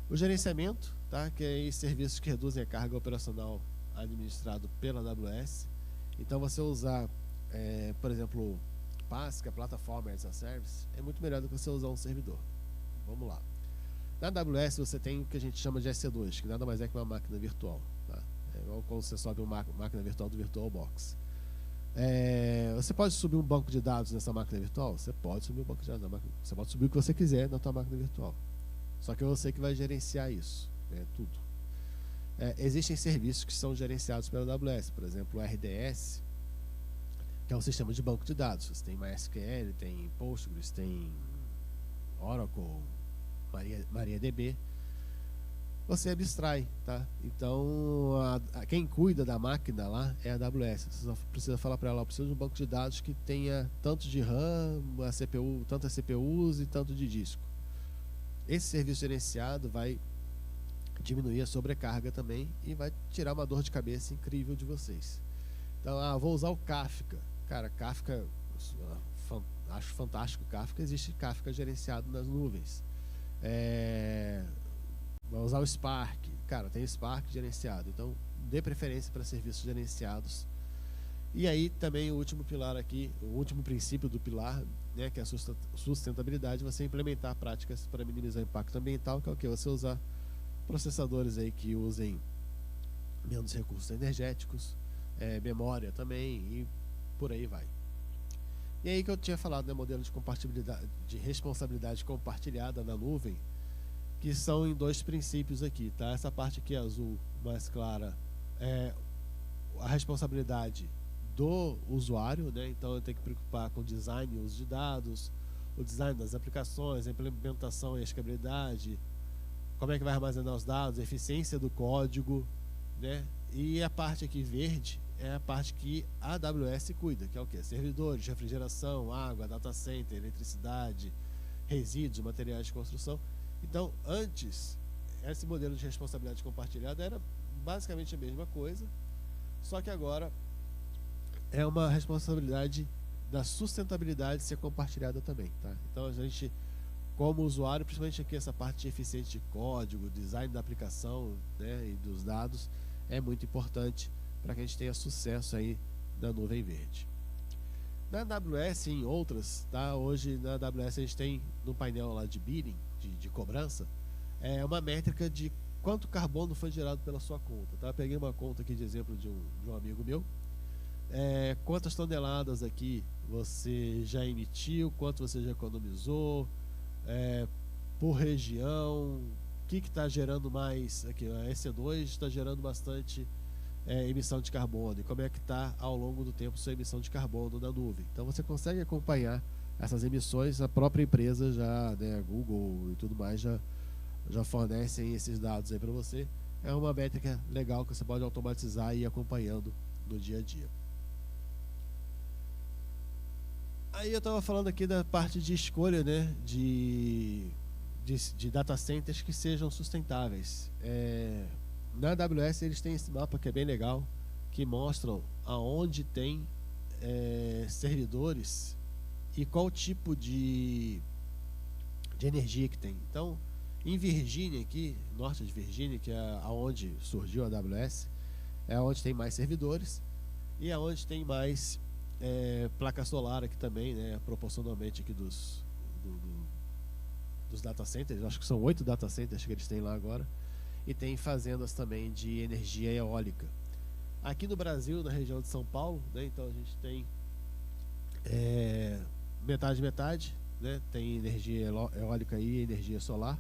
O gerenciamento, tá? Que é serviços que reduzem a carga operacional administrado pela AWS. Então você usar, por exemplo, PaaS, que é a Platform as a Service, é muito melhor do que você usar um servidor. Vamos lá. Na AWS você tem o que a gente chama de EC2, que nada mais é que uma máquina virtual. Tá? É igual quando você sobe uma máquina virtual do VirtualBox. Você pode subir um banco de dados nessa máquina virtual? Você pode subir um banco de dados na máquina. Você pode subir o que você quiser na tua máquina virtual. Só que é você que vai gerenciar isso, tudo. Existem serviços que são gerenciados pela AWS, por exemplo, o RDS, que é um sistema de banco de dados. Você tem MySQL, tem Postgres, tem Oracle, MariaDB. Você abstrai, tá? Então, quem cuida da máquina lá é a AWS. Você só precisa falar para ela, eu preciso de um banco de dados que tenha tanto de RAM, tantas CPUs e tanto de disco. Esse serviço gerenciado vai diminuir a sobrecarga também e vai tirar uma dor de cabeça incrível de vocês. Então, vou usar o Kafka. Cara, Kafka, acho fantástico o Kafka. Existe Kafka gerenciado nas nuvens. Vai usar o Spark. Cara, tem Spark gerenciado. Então, dê preferência para serviços gerenciados. E aí também o último pilar aqui, o último princípio do pilar, né, que é a sustentabilidade, você implementar práticas para minimizar o impacto ambiental, que é o que? Você usar processadores aí que usem menos recursos energéticos, memória também, e por aí vai. E aí que eu tinha falado, né, modelo de compatibilidade, de responsabilidade compartilhada na nuvem, que são em 2 princípios aqui, tá? Essa parte aqui azul mais clara é a responsabilidade do usuário, né? Então eu tenho que preocupar com o design e uso de dados, o design das aplicações, a implementação e a escalabilidade, como é que vai armazenar os dados, a eficiência do código, né? E a parte aqui verde é a parte que a AWS cuida, que é o quê? Servidores, refrigeração, água, data center, eletricidade, resíduos, materiais de construção. Então, antes, esse modelo de responsabilidade compartilhada era basicamente a mesma coisa, só que agora é uma responsabilidade da sustentabilidade ser compartilhada também, tá? Então, a gente, como usuário, principalmente aqui essa parte eficiente de código, design da aplicação, né, e dos dados, é muito importante para que a gente tenha sucesso aí na nuvem verde. Na AWS e em outras, tá? Hoje na AWS a gente tem no painel lá de billing, de cobrança, uma métrica de quanto carbono foi gerado pela sua conta, tá? Eu peguei uma conta aqui de exemplo de um amigo meu. Quantas toneladas aqui você já emitiu, quanto você já economizou, por região, o que está gerando mais aqui? A EC2 está gerando bastante emissão de carbono, e como é que está ao longo do tempo sua emissão de carbono na nuvem. Então você consegue acompanhar essas emissões, a própria empresa já, né, Google e tudo mais já fornecem esses dados aí para você, é uma métrica legal que você pode automatizar e ir acompanhando no dia a dia. Aí eu estava falando aqui da parte de escolha, né, de data centers que sejam sustentáveis. Na AWS eles têm esse mapa que é bem legal, que mostram aonde tem servidores e qual tipo de energia que tem. Então, em Virgínia aqui, norte de Virgínia, que é aonde surgiu a AWS, é onde tem mais servidores e é onde tem mais placa solar aqui também, né, proporcionalmente aqui dos data centers. Acho que são 8 data centers que eles têm lá agora, e tem fazendas também de energia eólica. Aqui no Brasil, na região de São Paulo, né, então a gente tem metade, né, tem energia eólica e energia solar.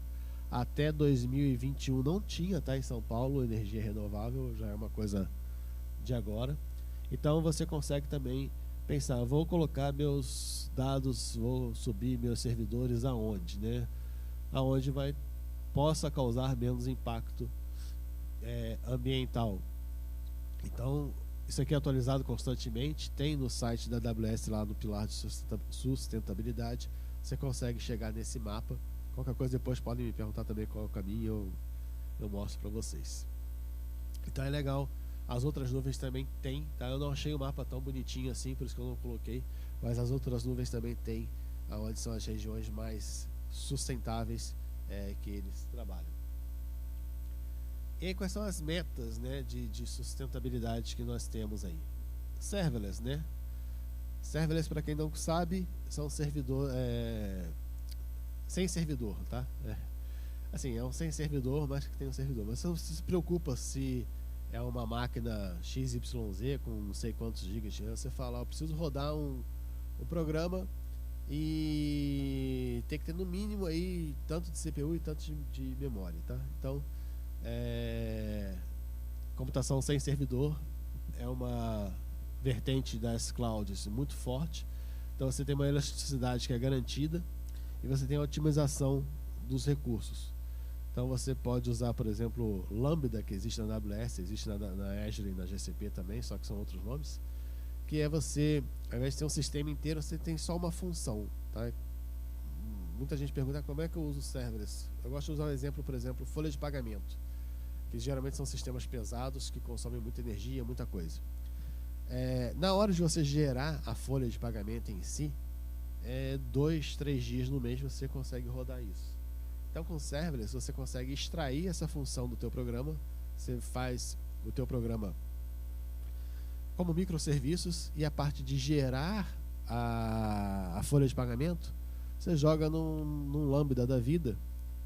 Até 2021 não tinha, tá, em São Paulo, energia renovável, já é uma coisa de agora. Então você consegue também pensar, vou colocar meus dados, vou subir meus servidores aonde, né? Aonde possa causar menos impacto ambiental. Então, isso aqui é atualizado constantemente, tem no site da AWS lá no pilar de sustentabilidade, você consegue chegar nesse mapa. Qualquer coisa depois podem me perguntar também qual é o caminho, eu mostro para vocês. Então é legal. As outras nuvens também tem, tá? Eu não achei o mapa tão bonitinho assim, por isso que eu não coloquei, mas as outras nuvens também tem, onde são as regiões mais sustentáveis que eles trabalham. E aí, quais são as metas, né, de sustentabilidade que nós temos aí? Serverless, né? Serverless, para quem não sabe, são servidor sem servidor, tá? Assim, é um sem servidor, mas que tem um servidor. Mas você não se preocupa se é uma máquina XYZ com não sei quantos gigas de RAM. Você fala, eu preciso rodar um programa e tem que ter no mínimo aí tanto de CPU e tanto de memória, tá? Então, computação sem servidor é uma vertente das clouds muito forte. Então você tem uma elasticidade que é garantida e você tem a otimização dos recursos. Então você pode usar, por exemplo, Lambda, que existe na AWS, existe na Azure e na GCP também, só que são outros nomes, que é você, ao invés de ter um sistema inteiro, você tem só uma função, tá? Muita gente pergunta como é que eu uso serverless. Eu gosto de usar um exemplo, por exemplo, folha de pagamento, que geralmente são sistemas pesados que consomem muita energia, muita coisa. Na hora de você gerar a folha de pagamento em si, 2, 3 dias no mês você consegue rodar isso. Então, com serverless você consegue extrair essa função do teu programa. Você faz o teu programa como microserviços e a parte de gerar a folha de pagamento você joga num Lambda da vida,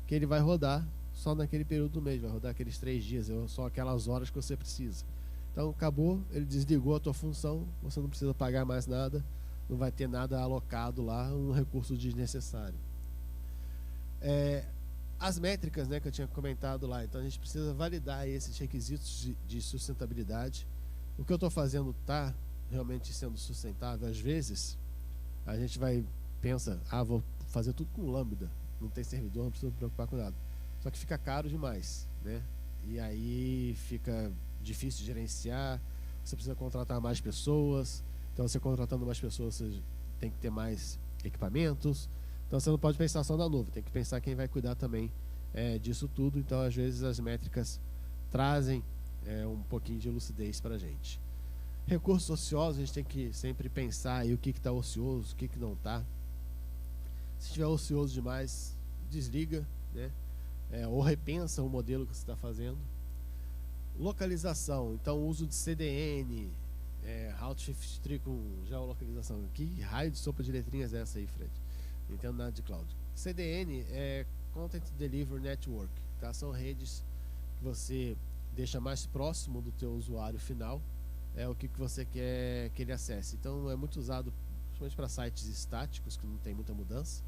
que ele vai rodar só naquele período do mês, vai rodar aqueles 3 dias, só aquelas horas que você precisa. Então acabou, ele desligou a tua função, você não precisa pagar mais nada, não vai ter nada alocado lá, um recurso desnecessário. As métricas, né, que eu tinha comentado lá, então a gente precisa validar esses requisitos de sustentabilidade. O que eu estou fazendo está realmente sendo sustentável? Às vezes a gente pensa, vou fazer tudo com Lambda, não tem servidor, não precisa me preocupar com nada. Só que fica caro demais, né? E aí fica difícil de gerenciar, você precisa contratar mais pessoas. Então você contratando mais pessoas, você tem que ter mais equipamentos. Então você não pode pensar só na nuvem, tem que pensar quem vai cuidar também disso tudo. Então às vezes as métricas trazem um pouquinho de lucidez para a gente. Recursos ociosos, a gente tem que sempre pensar aí o que está ocioso, o que não está. Se estiver ocioso demais, desliga, né? Ou repensa o modelo que você está fazendo. Localização, então o uso de CDN, Route 53 com geolocalização. Que raio de sopa de letrinhas é essa aí, Fred? Não entendo nada de cloud. CDN é Content Delivery Network, tá? São redes que você deixa mais próximo do teu usuário final, o que você quer que ele acesse. Então é muito usado principalmente para sites estáticos que não tem muita mudança.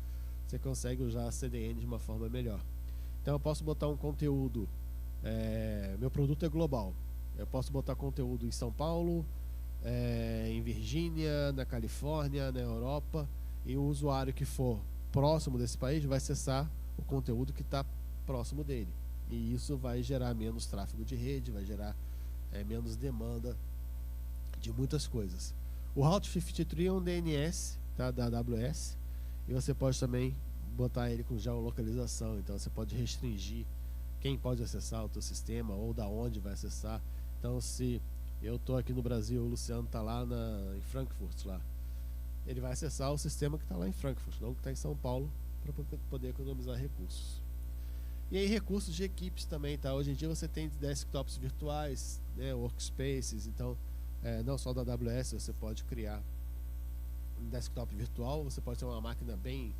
Você consegue usar a CDN de uma forma melhor. Então eu posso botar um conteúdo, meu produto é global, eu posso botar conteúdo em São Paulo, em Virgínia, na Califórnia, na Europa, e o usuário que for próximo desse país vai acessar o conteúdo que está próximo dele, E isso vai gerar menos tráfego de rede, vai gerar menos demanda de muitas coisas. O Route 53 é um DNS, tá, da AWS, e você pode também botar ele com geolocalização. Então você pode restringir quem pode acessar o teu sistema ou da onde vai acessar. Então, se eu estou aqui no Brasil, o Luciano está lá em Frankfurt, lá, ele vai acessar o sistema que está lá em Frankfurt, não que está em São Paulo, para poder economizar recursos. E aí, recursos de equipes também, tá? Hoje em dia você tem desktops virtuais, né, workspaces. Então, não só da AWS, você pode criar um desktop virtual. Você pode ter uma máquina bem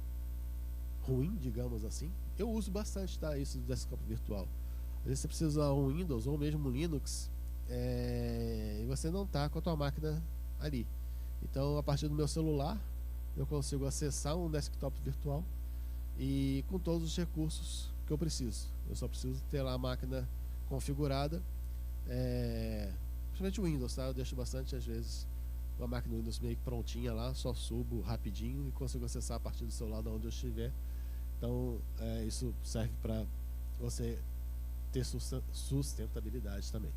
ruim, digamos assim. Eu uso bastante, tá, isso do desktop virtual. Às vezes você precisa usar um Windows ou mesmo um Linux, e você não está com a tua máquina ali. Então, a partir do meu celular, eu consigo acessar um desktop virtual e com todos os recursos que eu preciso. Eu só preciso ter lá a máquina configurada, principalmente o Windows, tá? Eu deixo bastante, às vezes, uma máquina Windows meio que prontinha lá, só subo rapidinho e consigo acessar a partir do celular de onde eu estiver. Então, isso serve para você ter sustentabilidade também.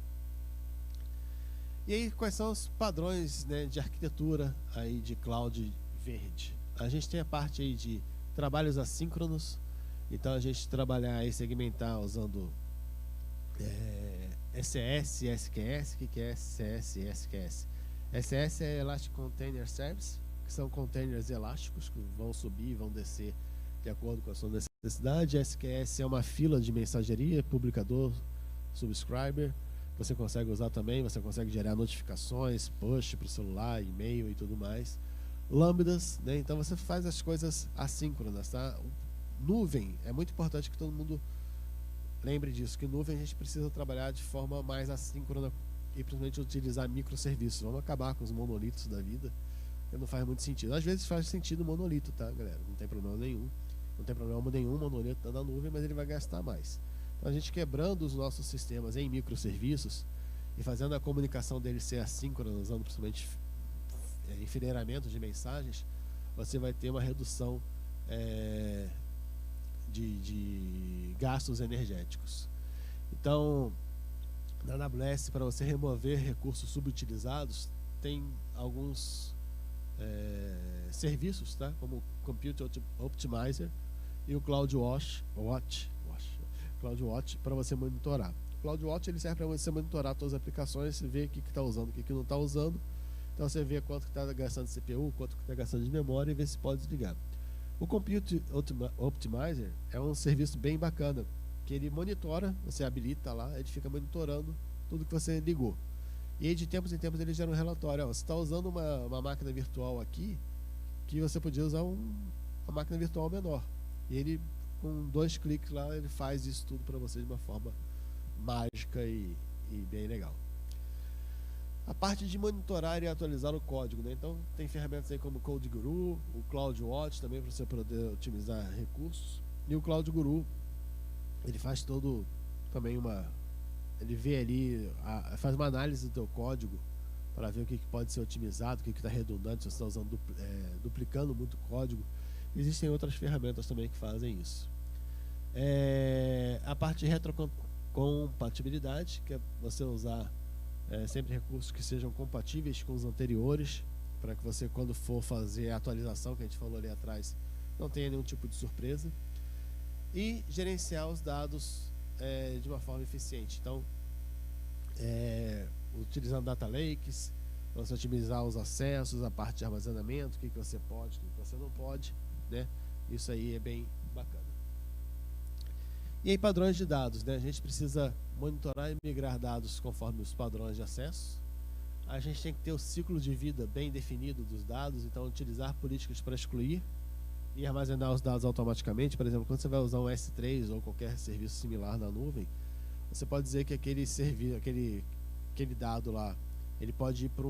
E aí, quais são os padrões, né, de arquitetura aí de cloud verde? A gente tem a parte aí de trabalhos assíncronos. Então, a gente trabalhar e segmentar usando SES e SQS. O que é SES e SQS? SES é Elastic Container Service, que são containers elásticos que vão subir e vão descer de acordo com a sua necessidade. SQS é uma fila de mensageria, publicador, subscriber. Você consegue usar também, você consegue gerar notificações, push para o celular, e-mail e tudo mais. Lambdas, né? Então você faz as coisas assíncronas, tá? Nuvem, é muito importante que todo mundo lembre disso, que nuvem a gente precisa trabalhar de forma mais assíncrona e principalmente utilizar microserviços. Vamos acabar com os monolitos da vida, que não faz muito sentido. Às vezes faz sentido monolito, tá, galera? Não tem problema nenhum. Não tem problema nenhum monolito na nuvem, mas ele vai gastar mais. Então, a gente quebrando os nossos sistemas em microserviços e fazendo a comunicação deles ser assíncrona, usando principalmente enfileiramento de mensagens, você vai ter uma redução de gastos energéticos. Então, na AWS, para você remover recursos subutilizados, tem alguns serviços, tá? Como o Compute Optimizer e o CloudWatch para você monitorar. O CloudWatch ele serve para você monitorar suas aplicações, ver o que está usando, o que não está usando. Então você vê quanto está gastando de CPU, quanto está gastando de memória e vê se pode desligar. O Compute Optimizer é um serviço bem bacana, que ele monitora, você habilita lá, ele fica monitorando tudo que você ligou. E aí, de tempos em tempos ele gera um relatório. Você está usando uma máquina virtual aqui, que você podia usar uma máquina virtual menor. E ele, com 2 cliques lá, ele faz isso tudo para você de uma forma mágica e bem legal. A parte de monitorar e atualizar o código, né? Então tem ferramentas aí como o CodeGuru, o CloudWatch também para você poder otimizar recursos. E o CloudGuru, ele faz todo também ele vê ali, faz uma análise do teu código para ver o que pode ser otimizado, o que está redundante, se você está usando, duplicando muito código. Existem outras ferramentas também que fazem isso. A parte de retrocompatibilidade, que é você usar sempre recursos que sejam compatíveis com os anteriores, para que você, quando for fazer a atualização que a gente falou ali atrás, não tenha nenhum tipo de surpresa. E gerenciar os dados de uma forma eficiente. Então, utilizando data lakes, você otimizar os acessos, a parte de armazenamento, o que você pode, o que você não pode, né? Isso aí é bem bacana. E aí, padrões de dados, né? A gente precisa monitorar e migrar dados conforme os padrões de acesso. A gente tem que ter o ciclo de vida bem definido dos dados, então utilizar políticas para excluir e armazenar os dados automaticamente. Por exemplo, quando você vai usar um S3 ou qualquer serviço similar na nuvem, você pode dizer que aquele dado lá, ele pode ir para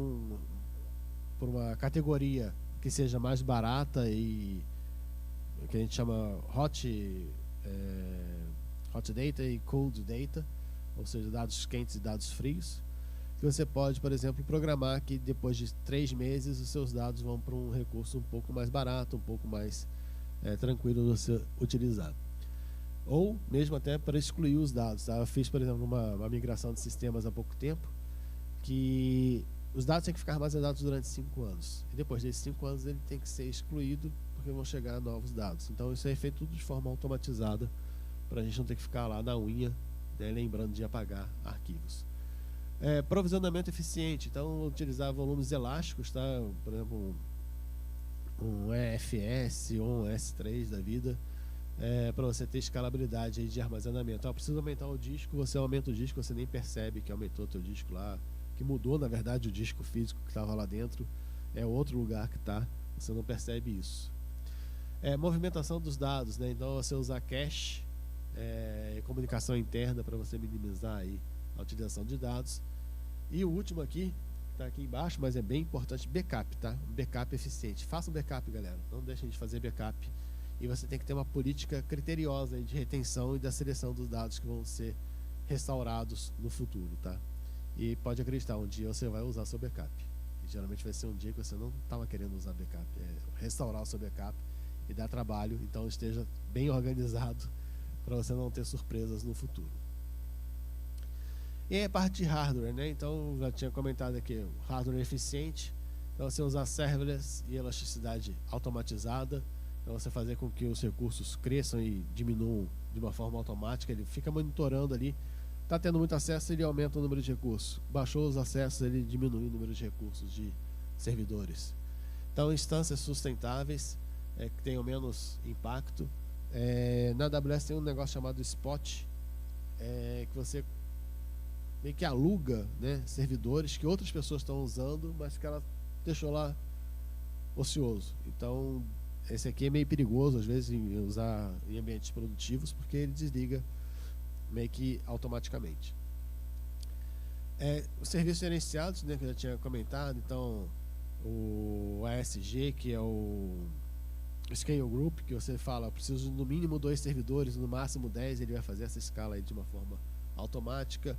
uma categoria que seja mais barata e que a gente chama hot data e cold data, ou seja, dados quentes e dados frios, que você pode, por exemplo, programar que depois de 3 meses os seus dados vão para um recurso um pouco mais barato, um pouco mais tranquilo de você utilizar. ou mesmo até para excluir os dados. Tá? Eu fiz, por exemplo, uma migração de sistemas há pouco tempo, que os dados têm que ficar armazenados durante 5 anos. E depois desses 5 anos ele tem que ser excluído, porque vão chegar novos dados. Então isso é feito tudo de forma automatizada, para a gente não ter que ficar lá na unha, né, lembrando de apagar arquivos. Provisionamento eficiente, então utilizar volumes elásticos, tá? Por exemplo, um EFS ou um S3 da vida, para você ter escalabilidade aí de armazenamento. Então, preciso aumentar o disco, você aumenta o disco, você nem percebe que aumentou o teu disco lá, que mudou na verdade o disco físico que estava lá dentro, é outro lugar que está, você não percebe isso. Movimentação dos dados, né? Então você usar cache, comunicação interna para você minimizar aí a utilização de dados. E o último aqui, está aqui embaixo, mas é bem importante, backup, tá? Um backup eficiente. Faça um backup, galera. Não deixem de fazer backup. E você tem que ter uma política criteriosa aí de retenção e da seleção dos dados que vão ser restaurados no futuro, tá? E pode acreditar, um dia você vai usar seu backup. E geralmente vai ser um dia que você não estava querendo usar backup. Restaurar o seu backup e dar trabalho. Então esteja bem organizado para você não ter surpresas no futuro. E a parte de hardware, né? Então, já tinha comentado aqui, o hardware eficiente. Então, você usar serverless e elasticidade automatizada. Então, você fazer com que os recursos cresçam e diminuam de uma forma automática. Ele fica monitorando ali. Está tendo muito acesso, ele aumenta o número de recursos. Baixou os acessos, ele diminui o número de recursos de servidores. Então, instâncias sustentáveis, que tenham menos impacto. Na AWS tem um negócio chamado Spot, que você meio que aluga, né, servidores que outras pessoas estão usando, mas que ela deixou lá ocioso. Então, esse aqui é meio perigoso, às vezes, em usar em ambientes produtivos, porque ele desliga meio que automaticamente. Os serviços gerenciados, né, que eu já tinha comentado, então, o ASG, que é o Scale Group, que você fala, preciso de no mínimo 2 servidores, no máximo 10, ele vai fazer essa escala aí de uma forma automática.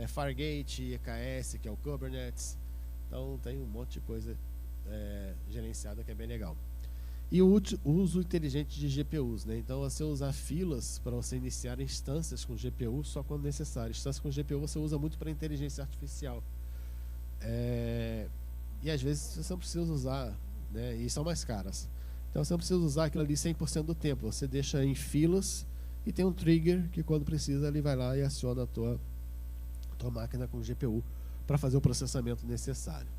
Fargate, EKS, que é o Kubernetes. Então tem um monte de coisa gerenciada que é bem legal. E o uso inteligente de GPUs, né? Então você usar filas para você iniciar instâncias com GPU só quando necessário. Instâncias com GPU você usa muito para inteligência artificial. E às vezes você não precisa usar, né? E são mais caras. Então você não precisa usar aquilo ali 100% do tempo. Você deixa em filas e tem um trigger que quando precisa ele vai lá e aciona a tua máquina com GPU para fazer o processamento necessário.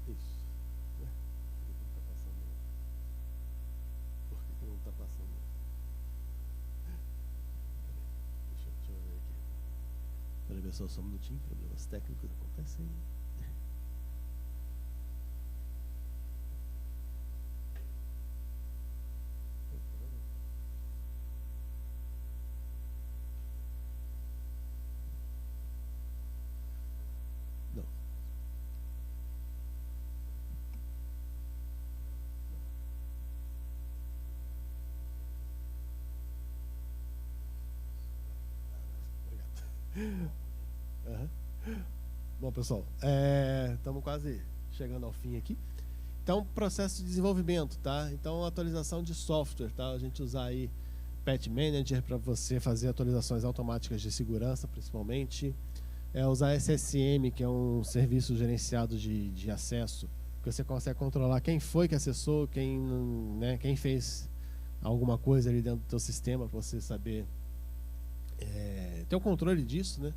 Isso. Por que não está passando? Deixa eu ver aqui. Peraí, pessoal, só um minutinho, problemas técnicos acontecem. Não. Obrigado. Bom, pessoal, estamos quase chegando ao fim aqui. Então, processo de desenvolvimento, tá? Então, atualização de software, tá? A gente usar aí Patch Manager para você fazer atualizações automáticas de segurança, principalmente. Usar SSM, que é um serviço gerenciado de acesso, que você consegue controlar quem foi que acessou, quem fez alguma coisa ali dentro do teu sistema, para você saber ter o controle disso, né?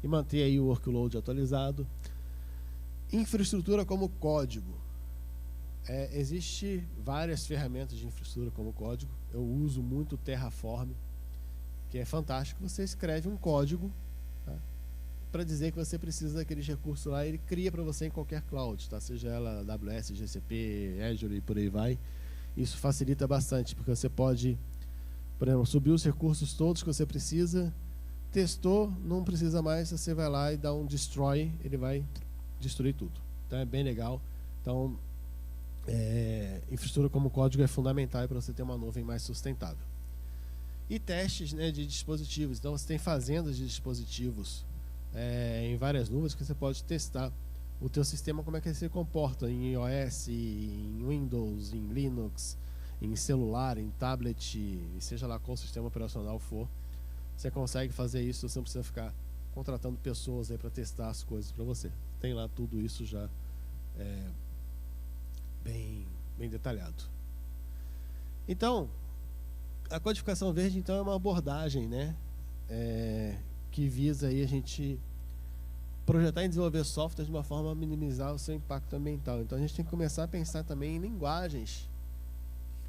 E manter aí o workload atualizado. Infraestrutura como código. Existe várias ferramentas de infraestrutura como código. Eu uso muito o Terraform, que é fantástico. Você escreve um código, tá, para dizer que você precisa daqueles recursos lá, ele cria para você em qualquer cloud, tá? Seja ela AWS, GCP, Azure e por aí vai. Isso facilita bastante, porque você pode, por exemplo, subir os recursos todos que você precisa. Testou, não precisa mais, você vai lá e dá um destroy, ele vai destruir tudo. Então é bem legal. Então, infraestrutura como código é fundamental para você ter uma nuvem mais sustentável. E testes, né, de dispositivos. Então você tem fazendas de dispositivos em várias nuvens que você pode testar o teu sistema, como é que ele se comporta em iOS, em Windows, em Linux, em celular, em tablet, e seja lá qual sistema operacional for. Você consegue fazer isso, você não precisa ficar contratando pessoas aí para testar as coisas para você. Tem lá tudo isso já bem detalhado. Então, a codificação verde então é uma abordagem, né, que visa aí a gente projetar e desenvolver software de uma forma a minimizar o seu impacto ambiental. Então a gente tem que começar a pensar também em linguagens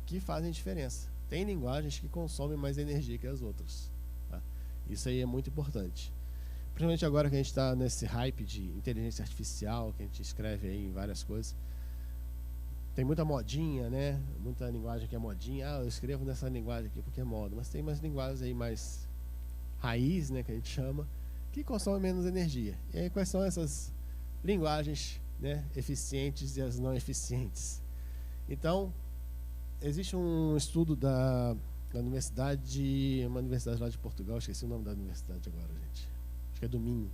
que fazem diferença. Tem linguagens que consomem mais energia que as outras, tá? Isso aí é muito importante. Principalmente agora que a gente está nesse hype de inteligência artificial, que a gente escreve aí em várias coisas. Tem muita modinha, né? Muita linguagem que é modinha. Eu escrevo nessa linguagem aqui porque é moda. Mas tem umas linguagens aí mais raiz, né, que a gente chama, que consomem menos energia. E aí quais são essas linguagens, né, eficientes e as não eficientes? Então, existe um estudo da universidade, uma universidade lá de Portugal, esqueci o nome da universidade agora, gente. Acho que é do Minho.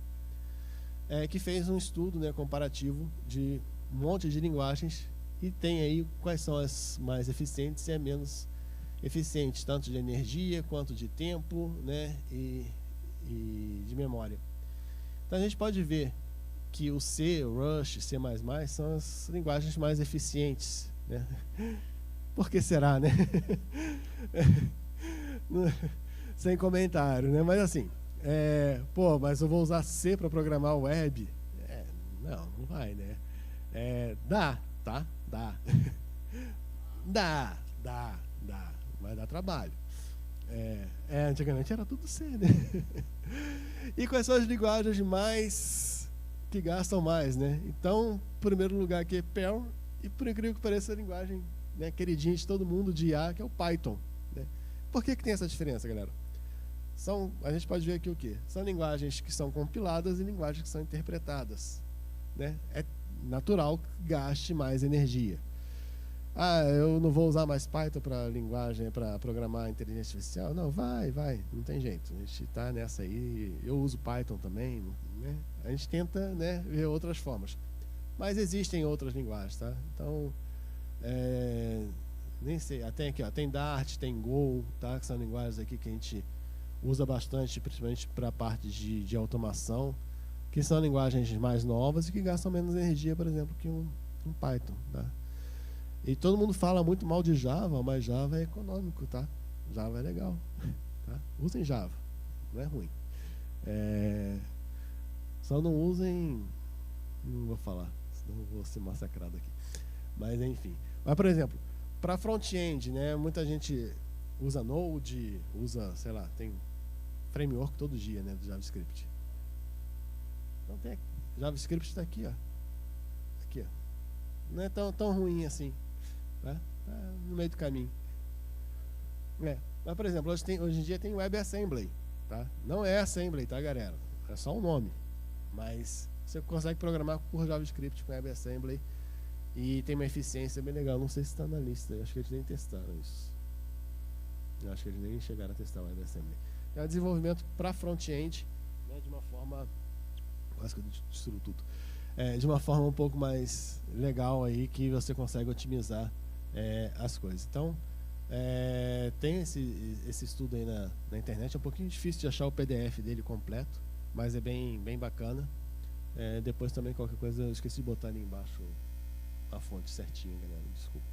Que fez um estudo, né, comparativo de um monte de linguagens e tem aí quais são as mais eficientes e as menos eficientes, tanto de energia quanto de tempo, né, e de memória. Então a gente pode ver que o C, o Rush, C++ são as linguagens mais eficientes, né? Por que será, né? Sem comentário, né? Mas assim, mas eu vou usar C para programar web? Não vai, né? Dá, tá? Dá. Dá. Vai dar trabalho. Antigamente era tudo C, né? E quais são as linguagens mais que gastam mais, né? Então, em primeiro lugar aqui é Perl, e por incrível que pareça, a linguagem, né, queridinha de todo mundo de IA, que é o Python, né? Por que tem essa diferença, galera? A gente pode ver aqui o quê? São linguagens que são compiladas e linguagens que são interpretadas, né? É natural que gaste mais energia. Eu não vou usar mais Python para linguagem, para programar inteligência artificial. Não, vai, não tem jeito. A gente está nessa aí. Eu uso Python também, né? A gente tenta, né, ver outras formas. Mas existem outras linguagens, tá? Então, nem sei. Tem aqui, ó, tem Dart, tem Go, tá? Que são linguagens aqui que a gente usa bastante, principalmente para a parte de automação, que são linguagens mais novas e que gastam menos energia, por exemplo, que um Python, tá? E todo mundo fala muito mal de Java, mas Java é econômico, tá? Java é legal, tá? Usem Java, não é ruim. Só não usem... Não vou falar, senão eu vou ser massacrado aqui. Mas enfim. Mas, por exemplo, para front-end, né? Muita gente usa Node, usa, sei lá, tem framework todo dia, né? Do JavaScript. Então tem... JavaScript está aqui, ó. Aqui, ó. Não é tão ruim assim. Tá no meio do caminho. Mas, por exemplo, hoje em dia tem WebAssembly, tá? Não é Assembly, tá, galera? É só um nome. Mas você consegue programar por JavaScript com WebAssembly e tem uma eficiência bem legal. Não sei se está na lista. Eu acho que eles nem testaram isso. Eu acho que eles nem chegaram a testar o WebAssembly. É um desenvolvimento para front-end, né, de uma forma... Quase que eu destruo tudo. De uma forma um pouco mais legal aí, que você consegue otimizar as coisas. Então, tem esse estudo aí na internet. É um pouquinho difícil de achar o PDF dele completo, mas é bem bacana. Depois também, qualquer coisa, eu esqueci de botar ali embaixo a fonte certinha, galera, desculpe.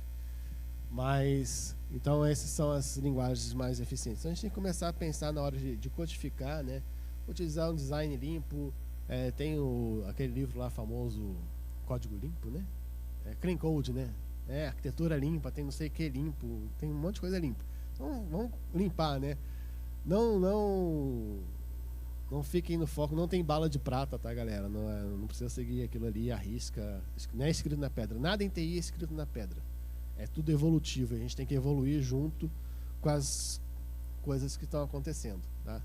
Mas, então, essas são as linguagens mais eficientes. Então, a gente tem que começar a pensar na hora de codificar, né? Utilizar um design limpo. Tem aquele livro lá famoso, Código Limpo, né? Clean Code, né? Arquitetura limpa, tem não sei o que limpo, tem um monte de coisa limpa. Então vamos limpar, né? Não fiquem no foco, não tem bala de prata, tá, galera? Não precisa seguir aquilo ali, arrisca, não é escrito na pedra. Nada em TI é escrito na pedra. É tudo evolutivo, a gente tem que evoluir junto com as coisas que estão acontecendo, tá?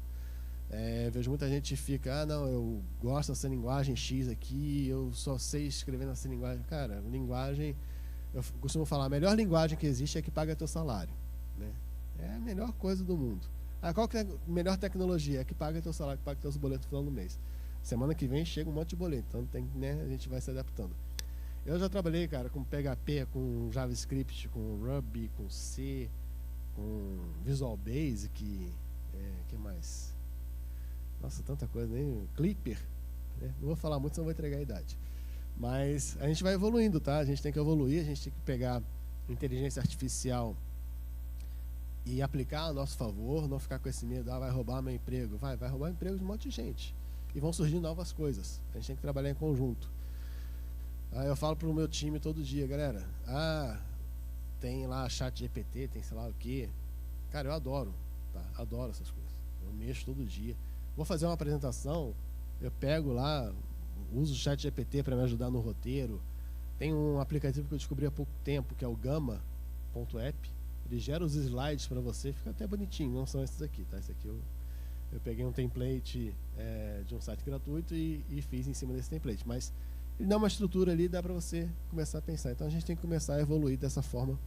Vejo muita gente que fica, não, eu gosto dessa linguagem X aqui, eu só sei escrever nessa linguagem. Cara, linguagem, eu costumo falar, a melhor linguagem que existe é que paga teu salário, né? É a melhor coisa do mundo. Qual que é a melhor tecnologia? É que paga teu salário, que paga teus boletos no final do mês. Semana que vem chega um monte de boleto, então a gente vai se adaptando. Eu já trabalhei, cara, com PHP, com JavaScript, com Ruby, com C, com Visual Basic, que mais? Nossa, tanta coisa, nem Clipper, né? Não vou falar muito, senão vou entregar a idade. Mas a gente vai evoluindo, tá? A gente tem que evoluir, a gente tem que pegar inteligência artificial e aplicar a nosso favor, não ficar com esse medo, vai roubar meu emprego. Vai roubar o emprego de um monte de gente. E vão surgir novas coisas. A gente tem que trabalhar em conjunto. Eu falo pro meu time todo dia, galera, tem lá chat GPT, tem sei lá o quê. Cara, eu adoro, tá? Adoro essas coisas. Eu mexo todo dia. Vou fazer uma apresentação, eu pego lá, uso o chat GPT para me ajudar no roteiro. Tem um aplicativo que eu descobri há pouco tempo, que é o Gamma.app. Ele gera os slides para você, fica até bonitinho, não são esses aqui, tá? Esse aqui eu peguei um template de um site gratuito e fiz em cima desse template, mas ele dá uma estrutura ali, dá para você começar a pensar. Então a gente tem que começar a evoluir dessa forma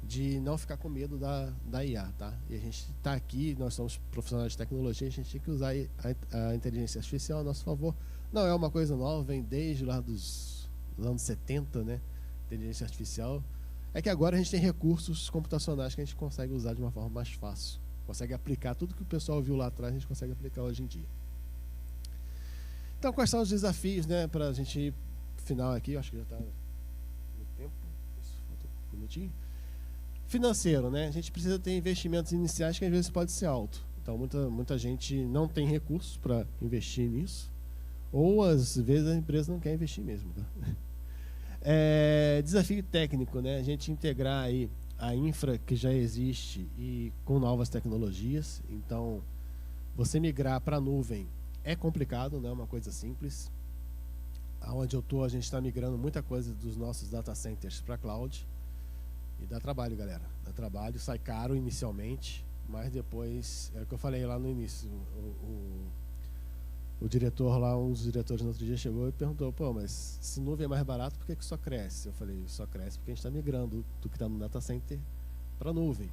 de não ficar com medo da IA, tá? E a gente está aqui, nós somos profissionais de tecnologia, a gente tem que usar a inteligência artificial a nosso favor. Não é uma coisa nova, vem desde lá dos anos 70, né? Inteligência artificial. É que agora a gente tem recursos computacionais que a gente consegue usar de uma forma mais fácil. Consegue aplicar tudo que o pessoal viu lá atrás, a gente consegue aplicar hoje em dia. Então, quais são os desafios, né, para a gente ir final aqui? Eu acho que já está no tempo. Isso, falta um minutinho. Financeiro, né? A gente precisa ter investimentos iniciais que às vezes pode ser alto. Então, muita gente não tem recursos para investir nisso. Ou, às vezes, a empresa não quer investir mesmo. Tá? Desafio técnico, né? A gente integrar aí a infra que já existe e com novas tecnologias. Então, você migrar para a nuvem é complicado, não é uma coisa simples. Onde eu estou, a gente está migrando muita coisa dos nossos data centers para cloud. E dá trabalho, galera. Dá trabalho, sai caro inicialmente, mas depois, é o que eu falei lá no início, o diretor lá, um dos diretores no outro dia chegou e perguntou, pô, mas se nuvem é mais barato, por que só cresce? Eu falei, só cresce porque a gente está migrando do que está no data center para nuvem.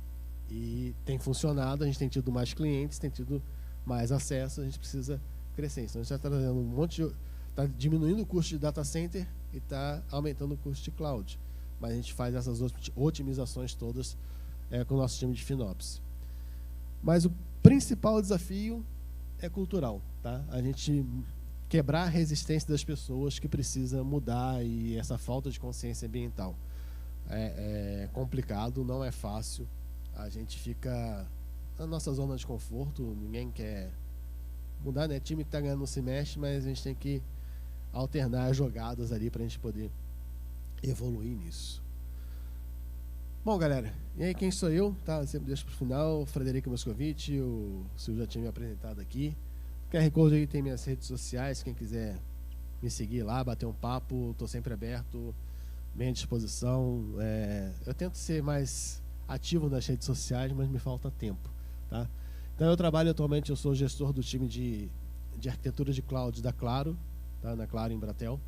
E tem funcionado, a gente tem tido mais clientes, tem tido mais acesso, a gente precisa crescer. Então a gente está trazendo um monte de... Está diminuindo o custo de data center e está aumentando o custo de cloud. Mas a gente faz essas otimizações todas com o nosso time de FinOps. Mas o principal desafio é cultural, tá? A gente quebrar a resistência das pessoas que precisa mudar e essa falta de consciência ambiental. É complicado, não é fácil. A gente fica na nossa zona de conforto, ninguém quer mudar, né? Time que está ganhando não se mexe, mas a gente tem que alternar as jogadas ali para a gente poder evoluir nisso. Bom, galera, e aí quem sou eu? Tá, eu sempre deixo para o final. Frederico Moscovici, o Silvio já tinha me apresentado aqui. O QR Code aí tem minhas redes sociais, quem quiser me seguir lá, bater um papo, estou sempre aberto, bem à disposição. Eu tento ser mais ativo nas redes sociais, mas me falta tempo, tá? Então eu trabalho atualmente, eu sou gestor do time de arquitetura de cloud da Claro, tá? Na Claro em Bratel.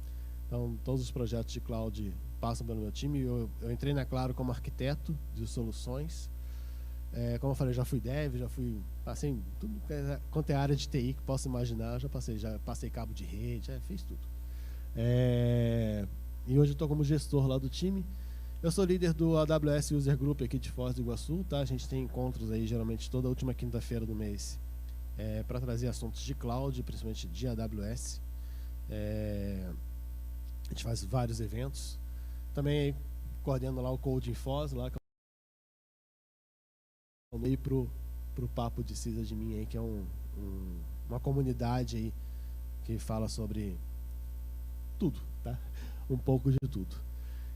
Então todos os projetos de cloud passam pelo meu time. Eu entrei na Claro como arquiteto de soluções. Como eu falei, já fui dev, passei em tudo quanto é área de TI que posso imaginar, já passei cabo de rede, já fiz tudo. E hoje eu estou como gestor lá do time. Eu sou líder do AWS User Group aqui de Foz do Iguaçu, tá? A gente tem encontros aí geralmente toda última quinta-feira do mês para trazer assuntos de cloud, principalmente de AWS. A gente faz vários eventos. Também coordeno lá o Code em Foz, lá que eu meio pro papo de Cisa de mim aí, que é uma comunidade aí que fala sobre tudo, tá? Um pouco de tudo.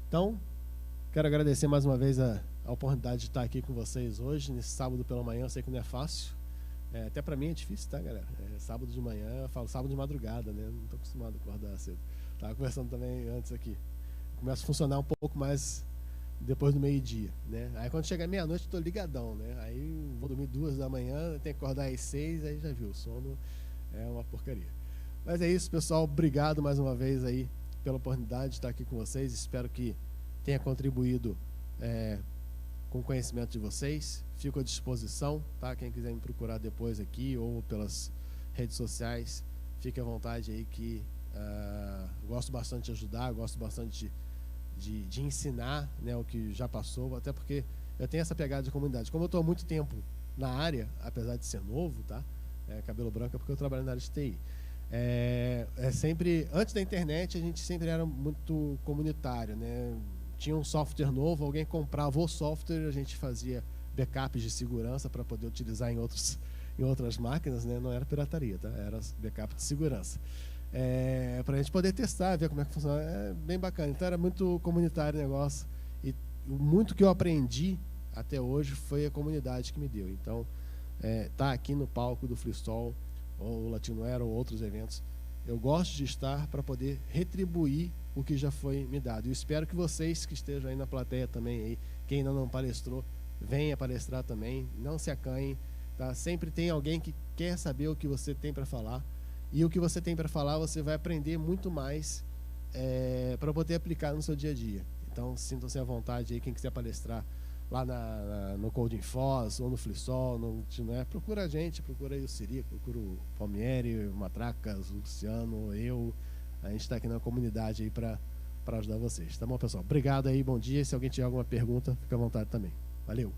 Então, quero agradecer mais uma vez a oportunidade de estar aqui com vocês hoje, nesse sábado pela manhã. Eu sei que não é fácil, até pra mim é difícil, tá, galera? Sábado de manhã, eu falo sábado de madrugada, né? Não tô acostumado a acordar cedo. Tava conversando também antes aqui. Começa a funcionar um pouco mais depois do meio-dia, né? Aí quando chega meia-noite eu tô ligadão, né? Aí vou dormir 2 da manhã, tenho que acordar às 6, aí já viu, o sono é uma porcaria. Mas é isso, pessoal, obrigado mais uma vez aí pela oportunidade de estar aqui com vocês. Espero que tenha contribuído com o conhecimento de vocês. Fico à disposição, tá? Quem quiser me procurar depois aqui ou pelas redes sociais, fique à vontade aí que gosto bastante de ajudar, gosto bastante de ensinar, né, o que já passou, até porque eu tenho essa pegada de comunidade. Como eu estou há muito tempo na área, apesar de ser novo, tá? Cabelo branco é porque eu trabalho na área de TI. Sempre, antes da internet, a gente sempre era muito comunitário, né? Tinha um software novo, alguém comprava o software, a gente fazia backups de segurança para poder utilizar em outras máquinas, né? Não era pirataria, tá? Era backup de segurança. Para a gente poder testar, ver como é que funciona. É bem bacana. Então era muito comunitário o negócio. E muito que eu aprendi até hoje foi a comunidade que me deu. Então, tá aqui no palco do Freestyle, ou Latino Era, ou outros eventos, eu gosto de estar para poder retribuir o que já foi me dado. E espero que vocês que estejam aí na plateia também, aí, quem ainda não palestrou, venha palestrar também, não se acanhem, tá? Sempre tem alguém que quer saber o que você tem para falar, e o que você tem para falar você vai aprender muito mais para poder aplicar no seu dia a dia. Então sintam-se à vontade aí, quem quiser palestrar lá no Coding Foz ou no Flissol, procura a gente, procura aí o Siri, procura o Palmieri, o Matracas, o Luciano, eu. A gente está aqui na comunidade aí para ajudar vocês. Tá bom, pessoal? Obrigado aí, bom dia. Se alguém tiver alguma pergunta, fica à vontade também. Valeu!